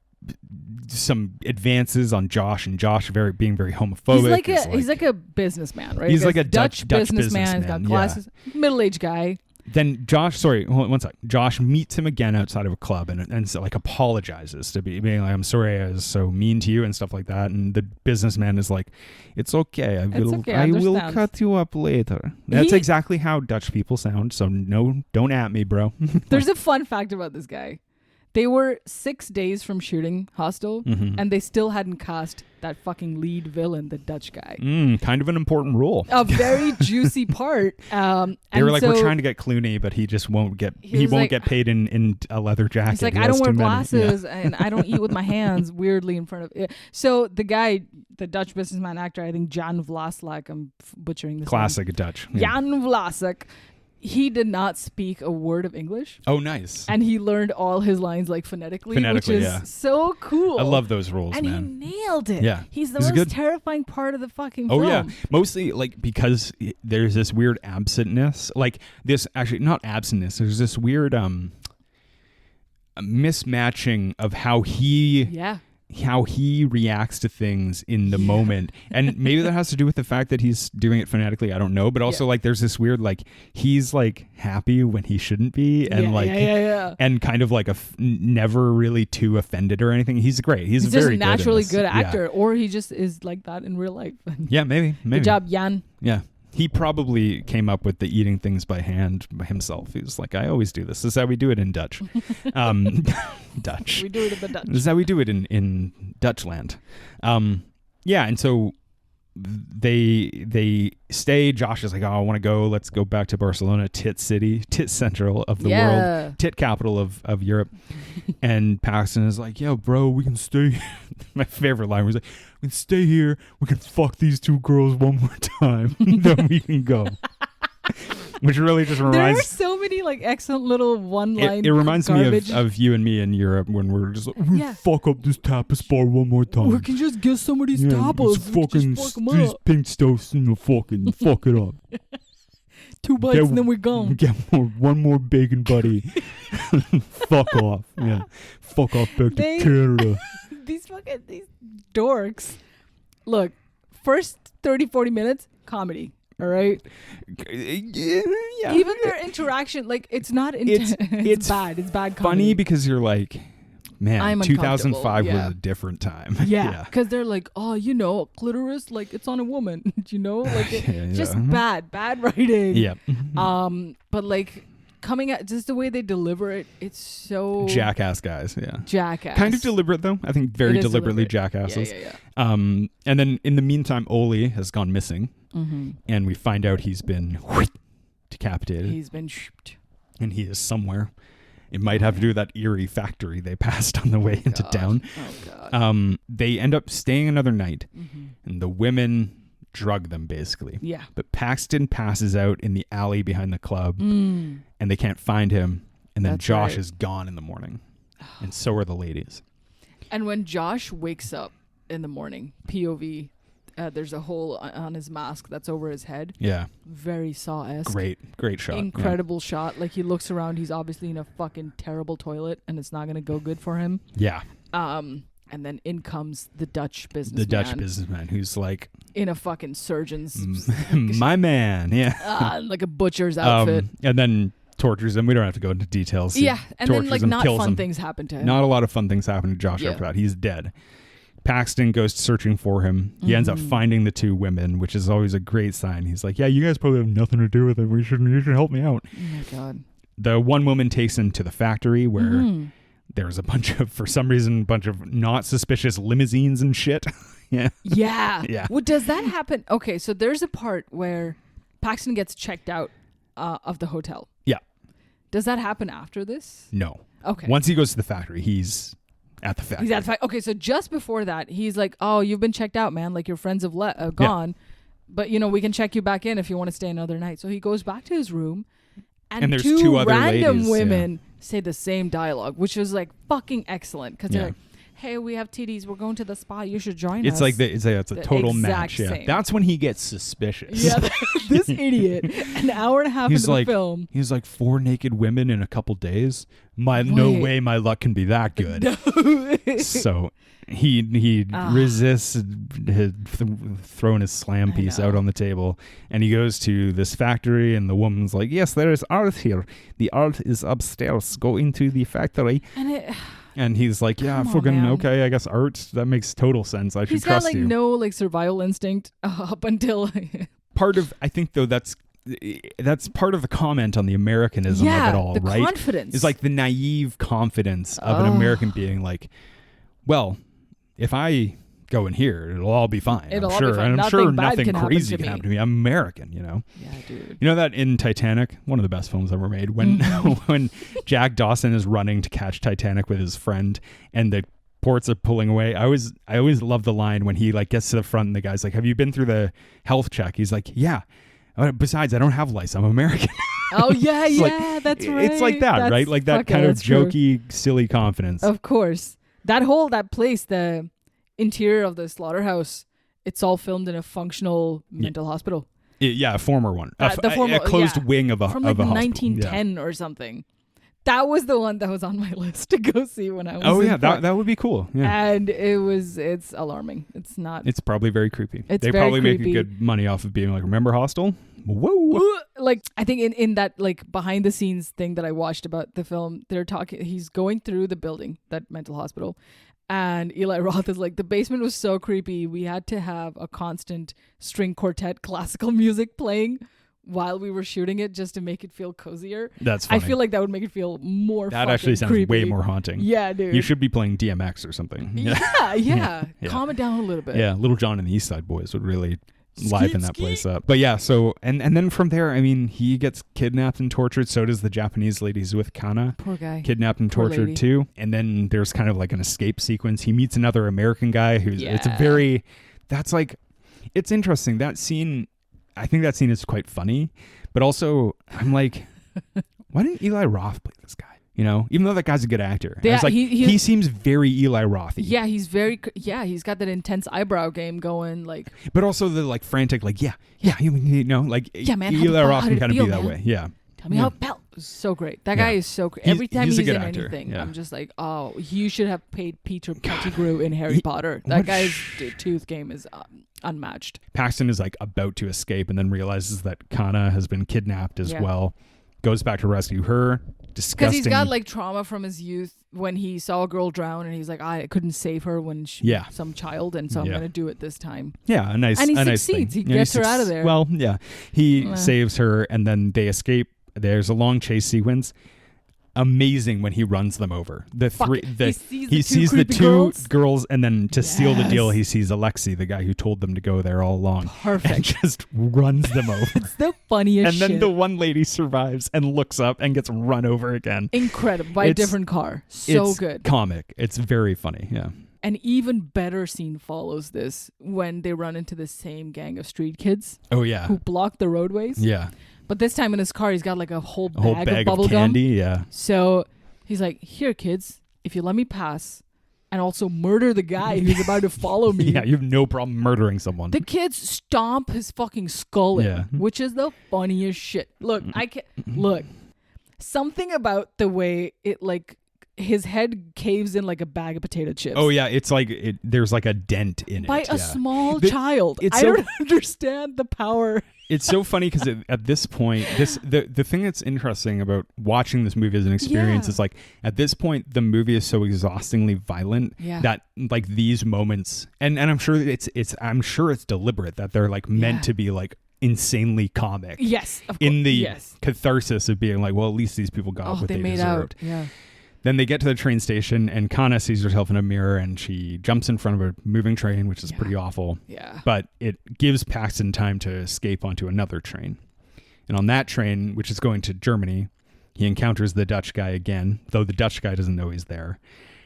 some advances on Josh, and Josh being very homophobic. He's like a businessman, right? He's like a Dutch businessman. He's got glasses, middle-aged guy. Then Josh, hold on one sec. Josh meets him again outside of a club and so, like apologizes to being like, I'm sorry I was so mean to you and stuff like that. And the businessman is like, it's okay. I will cut you up later. That's exactly how Dutch people sound. So no, don't at me, bro. There's a fun fact about this guy. They were 6 days from shooting Hostel, and they still hadn't cast that fucking lead villain, the Dutch guy. Kind of an important role. A very juicy part. They were like, we're trying to get Clooney, but he just won't get. He won't get paid in a leather jacket. He's like, I don't wear glasses and I don't eat with my hands. Weirdly in front of it. So the guy, the Dutch businessman actor, I think Jan Vlasak. I'm butchering this. Classic name. Dutch. Jan Vlasak. He did not speak a word of English. Oh, nice. And he learned all his lines like phonetically which is so cool. I love those roles, and man. He nailed it. Yeah. He's the most terrifying part of the fucking film. Oh, yeah. Mostly, like, because there's this weird absentness. Like, this, actually, not absentness. There's this weird mismatching of how he reacts to things in the moment. And maybe that has to do with the fact that he's doing it phonetically. I don't know. But also like there's this weird, like he's like happy when he shouldn't be. And and kind of like never really too offended or anything. He's great. He's very just naturally good actor. Or he just is like that in real life. Yeah, maybe. Good job, Jan. Yeah. He probably came up with the eating things by hand by himself. He was like, I always do this. This is how we do it in Dutch. Dutch. We do it in the Dutch. This is how we do it in Dutchland. Yeah, and so they stay. Josh is like, oh, I want to go. Let's go back to Barcelona, tit city, tit central of the world, tit capital of Europe. And Paxton is like, yo, bro, we can stay. My favorite line was like, we can stay here. We can fuck these 2 girls one more time. Then we can go. Which really just reminds... There are so many like excellent little one-line It reminds garbage. me of you and me in Europe when we're just like, we fuck up this tapas bar one more time. We can just get some of these tapas. Fucking these pink stuffs and fucking fuck it up. 2 bites and then we're gone. Get one more bacon buddy. Fuck off. Yeah. Fuck off back to Canada. These dorks. Look, first 30-40 minutes, comedy. All right. Yeah. Even their interaction, like it's not intense. It's bad. It's bad comedy. Funny because you're like, man, 2005 was a different time. Yeah. Because they're like, oh, a clitoris, like it's on a woman. Like just bad writing. Yeah. But like coming at just the way they deliver it, it's so jackass guys. Yeah. Jackass. Kind of deliberate though. I think very deliberately jackasses. Yeah. And then in the meantime, Oli has gone missing. And we find out he's been decapitated. He's been shooped. And he is somewhere. It might have to do with that eerie factory they passed on the way into town. Oh, God. They end up staying another night. And the women drug them, basically. Yeah. But Paxton passes out in the alley behind the club. And they can't find him. And then Josh is gone in the morning. And so are the ladies. And when Josh wakes up in the morning, POV... there's a hole on his mask that's over his head. Yeah. Very Saw-esque. Great shot. Incredible shot. Like he looks around, he's obviously in a fucking terrible toilet and it's not going to go good for him. Yeah. And then in comes the Dutch businessman. The Dutch businessman who's like... in a fucking surgeon's... my man. Yeah. Like a butcher's outfit. And then tortures him. We don't have to go into details. Yeah. And then like not fun things happen to him. Not a lot of fun things happen to Josh after that. He's dead. Paxton goes searching for him. He ends up finding the 2 women, which is always a great sign. He's like, yeah, you guys probably have nothing to do with it. You should help me out. Oh, my God. The one woman takes him to the factory where there's for some reason, a bunch of not suspicious limousines and shit. Yeah. Well, does that happen? Okay, so there's a part where Paxton gets checked out of the hotel. Yeah. Does that happen after this? No. Okay. Once he goes to the factory, he's at the factory. He's at the factory. Okay, so just before that, he's like, "Oh, you've been checked out, man. Like your friends have gone, but we can check you back in if you want to stay another night." So he goes back to his room, and there's two other random ladies, women say the same dialogue, which was like fucking excellent because they're Yeah. like, "Hey, we have TDs. We're going to the spa. You should join It's us." like it's a total exact match. Yeah. same. That's when he gets suspicious. Yeah, this idiot. An hour and a half He's into like, the film. He's like 4 naked women in a couple days. No Wait. way my luck can be that good. So he resists throwing his slam piece out on the table, and he goes to this factory, and the woman's like, "Yes, there is art here. The art is upstairs. Go into the factory." And he's like, "Yeah, fucking okay. I guess art. That makes total sense. I should He's trust got like you." no like survival instinct up until I think though that's part of the comment on the Americanism of it all, the right? confidence. It's like the naive confidence of an American being like, well, if I go in here, it'll all be fine. It'll I'm all sure. be fine. And I'm sure nothing can crazy happen can happen to me. I'm American, Yeah, dude. You know that in Titanic, one of the best films ever made, when when Jack Dawson is running to catch Titanic with his friend and the ports are pulling away. I always love the line when he like gets to the front and the guy's like, "Have you been through the health check?" He's like, "Yeah. Besides, I don't have lice. I'm American." Oh yeah, that's right. It's like that, That's right? Like that kind of jokey, silly confidence. Of course. That place, the interior of the slaughterhouse, it's all filmed in a functional mental hospital. Yeah, a former one. A former- closed wing of a From like of a hospital. 1910 or something. That was the one that was on my list to go see when I was Oh yeah, in Port. that would be cool. Yeah. And it's alarming. It's not. It's probably very creepy. It's they very probably make creepy. good money off of being like, "Remember Hostel? Whoa." Like I think in that like behind the scenes thing that I watched about the film, they're talking. He's going through the building, that mental hospital, and Eli Roth is like, "The basement was so creepy. We had to have a constant string quartet classical music playing while we were shooting it just to make it feel cozier." That's funny. I feel like that would make it feel more. That actually sounds creepy. way more haunting. Yeah, dude. You should be playing DMX or something. Yeah. Yeah. Calm it down a little bit. Yeah, Little John and the East Side Boys would really liven that place up. But yeah, so and then from there, I mean, he gets kidnapped and tortured. So does the Japanese lady who's with Kana. Poor guy. Kidnapped and Poor tortured lady. too. And then there's kind of like an escape sequence. He meets another American guy who's it's Yeah. very that's like it's interesting. That scene, I think that scene is quite funny, but also I'm like, why didn't Eli Roth play this guy? Even though that guy's a good actor. I Yeah, was like, he seems very Eli Roth-y. Yeah, he's he's got that intense eyebrow game going, like. But also the like frantic, like like Yeah, man, Eli Roth can kind of feel, be that man. way. Yeah. Tell me how it felt. So great. That guy is so great. Every time he's he's a good in actor. anything, Yeah. I'm just like, oh, you should have paid Peter Pettigrew in Harry Potter. That guy's tooth game is unmatched. Paxton is like about to escape and then realizes that Kana has been kidnapped as well. Goes back to rescue her. Disgusting. Because he's got like trauma from his youth when he saw a girl drown and he's like, I couldn't save her when some child, and so I'm going to do it this time. Yeah, a nice and he nice succeeds. thing. He gets her out of there. Well, yeah. He saves her and then they escape. There's a long chase sequence. Amazing when he runs them over. He sees the two girls, and then to seal the deal, he sees Alexei, the guy who told them to go there all along. Perfect. And just runs them over. It's the funniest shit. And then the one lady survives and looks up and gets run over again. Incredible. By a different car. So good. Comic. It's very funny. Yeah. An even better scene follows this when they run into the same gang of street kids. Oh, yeah. Who block the roadways. Yeah. But this time in his car, he's got like a whole bag of bubble candy. gum. Yeah. So he's like, "Here, kids, if you let me pass and also murder the guy who's about to follow me." Yeah, you have no problem murdering someone. The kids stomp his fucking skull in, which is the funniest shit. Look, look. Something about the way it like his head caves in like a bag of potato chips. Oh yeah, it's like there's like a dent in by it. a small child. I don't understand the power. It's so funny because at this point, the thing that's interesting about watching this movie as an experience is like at this point the movie is so exhaustingly violent that like these moments, and I'm sure it's deliberate that they're like meant to be like insanely comic. Yes, of course. In the catharsis of being like, well, at least these people got what they made deserved. Out. Yeah. Then they get to the train station, and Kana sees herself in a mirror, and she jumps in front of a moving train, which is pretty awful. Yeah. But it gives Paxton time to escape onto another train. And on that train, which is going to Germany, He encounters the Dutch guy again, though the Dutch guy doesn't know he's there.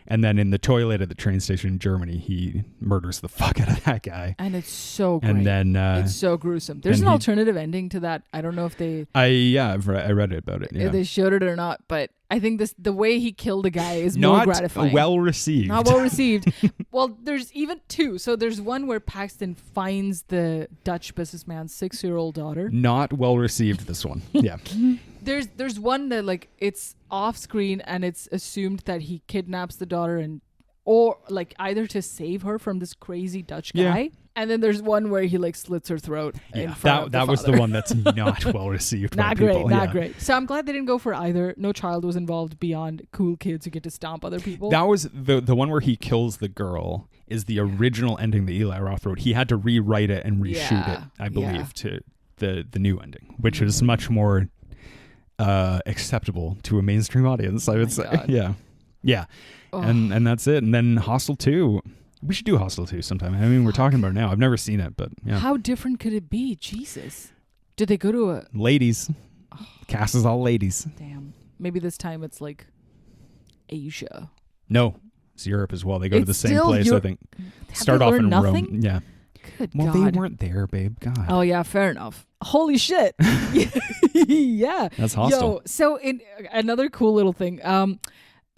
And then in the toilet at the train station in Germany, he murders the fuck out of that guy. And it's so great. And then it's so gruesome. There's an alternative ending to that. I don't know if they... I read it about it. Yeah. If they showed it or not, but I think the way he killed a guy is more gratifying. Not well received. Not well received. Well, there's even two. So there's one where Paxton finds the Dutch businessman's 6-year-old daughter. Not well received, this one. Yeah. There's one that like it's off screen and it's assumed that he kidnaps the daughter or like either to save her from this crazy Dutch guy. Yeah. And then there's one where he like slits her throat. Yeah, that was the one that's not well received. Not great, not great. So I'm glad they didn't go for either. No child was involved beyond cool kids who get to stomp other people. That was the one where he kills the girl is the original ending that Eli Roth wrote. He had to rewrite it and reshoot it, I believe, to the new ending, which is much more acceptable to a mainstream audience, I would say. Yeah. Oh. And that's it. And then Hostel 2. We should do Hostel 2 sometime. I mean, we're talking about it now. I've never seen it, but yeah. How different could it be? Jesus. Did they go to a... Ladies. Cast is all ladies. Damn. Maybe this time it's like Asia. No. It's Europe as well. They go to the same place, I think. Start off in nothing? Rome. Yeah. Good well, God. They weren't there, babe. God. Oh, yeah. Fair enough. Holy shit. Yeah. That's Hostel. Yo, so in another cool little thing.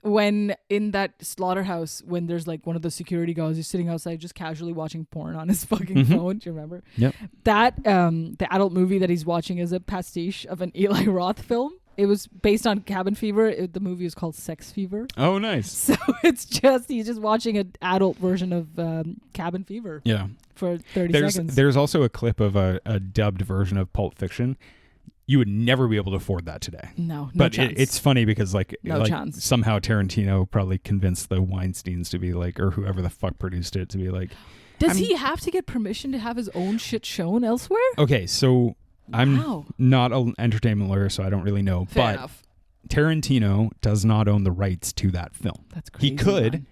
When in that slaughterhouse, when there's like one of the security guards who's sitting outside just casually watching porn on his fucking phone. Do you remember? Yep. That the adult movie that he's watching is a pastiche of an Eli Roth film. It was based on Cabin Fever. The movie is called Sex Fever. Oh, nice. So he's just watching an adult version of Cabin Fever. Yeah. For 30 seconds. There's also a clip of a dubbed version of Pulp Fiction. You would never be able to afford that today. No but chance. It's funny because no chance. Somehow Tarantino probably convinced the Weinsteins to be like, or whoever the fuck produced it to be like. Does he have to get permission to have his own shit shown elsewhere? Okay, so I'm not an entertainment lawyer, so I don't really know. Fair enough. Tarantino does not own the rights to that film. That's crazy. He could.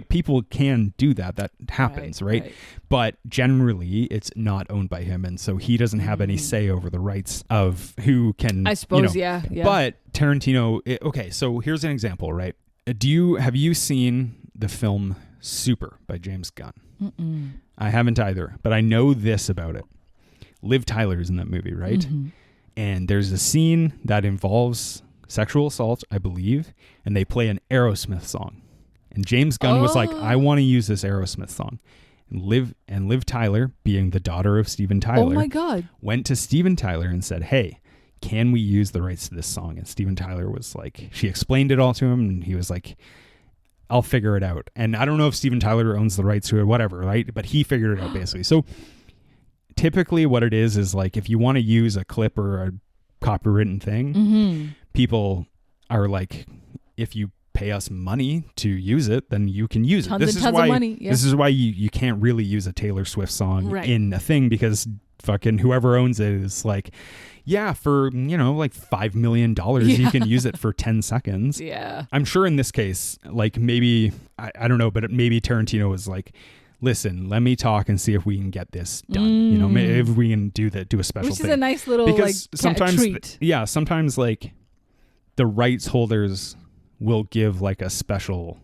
People can do that. That happens, right? But generally, it's not owned by him, and so he doesn't have any say over the rights of who can. I suppose, yeah. But Tarantino. Okay, so here's an example, right? Have you seen the film Super by James Gunn? Mm-mm. I haven't either, but I know this about it. Liv Tyler's in that movie, right? Mm-hmm. And there's a scene that involves sexual assault, I believe, and they play an Aerosmith song. And James Gunn was like, I want to use this Aerosmith song. And Liv Tyler, being the daughter of Steven Tyler, oh my God, went to Steven Tyler and said, hey, can we use the rights to this song? And Steven Tyler was like, she explained it all to him, and he was like, I'll figure it out. And I don't know if Steven Tyler owns the rights to it or whatever, right? But he figured it out basically. So typically what it is like if you want to use a clip or a copywritten thing, people are like, if you pay us money to use it, then you can use it. This is why you can't really use a Taylor Swift song in a thing, because fucking whoever owns it is like, yeah, for like $5 million you can use it for 10 seconds. Yeah, I'm sure in this case, like maybe I don't know, but maybe Tarantino was like, listen, let me talk and see if we can get this done. If we can do a special thing. Which is a nice little treat. Sometimes like the rights holders will give like a special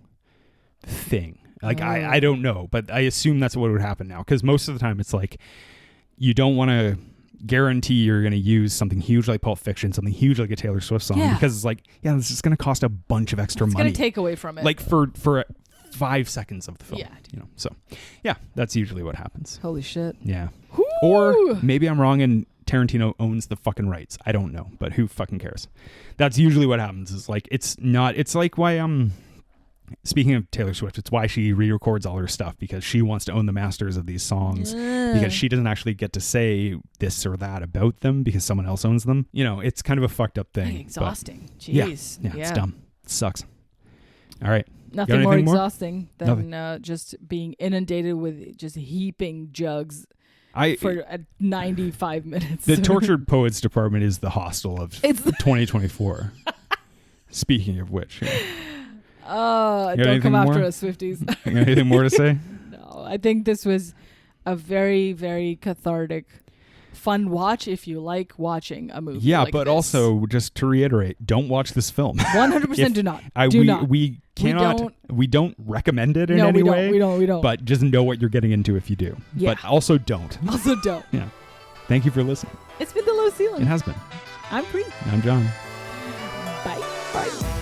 thing. Like I don't know, but I assume that's what would happen now, because most of the time it's like you don't want to guarantee you're going to use something huge like Pulp Fiction, something huge like a Taylor Swift song, because it's like, this is going to cost a bunch of extra money. It's going to take away from it. Like for 5 seconds of the film. So that's usually what happens. Holy shit. Yeah. Woo! Or maybe I'm wrong and Tarantino owns the fucking rights. I don't know, but who fucking cares? That's usually what happens. Is like, it's like why speaking of Taylor Swift, it's why she re-records all her stuff, because she wants to own the masters of these songs, because she doesn't actually get to say this or that about them because someone else owns them. It's kind of a fucked up thing. Exhausting. Jeez. Yeah, it's dumb. It sucks. All right. Nothing more exhausting than just being inundated with just heaping jugs for 95 minutes. The Tortured Poets Department is the Hostel of 2024. Speaking of which. Don't come after us, Swifties. Anything more to say? No, I think this was a very, very cathartic fun watch if you like watching a movie. Yeah, like but this. also just to reiterate, don't watch this film. 100% do not. We cannot. We don't recommend it in any way. We don't. But just know what you're getting into if you do. Yeah. But also don't. Also don't. Yeah. Thank you for listening. It's been The Low Ceiling. It has been. I'm Pri. I'm John. Bye. Bye.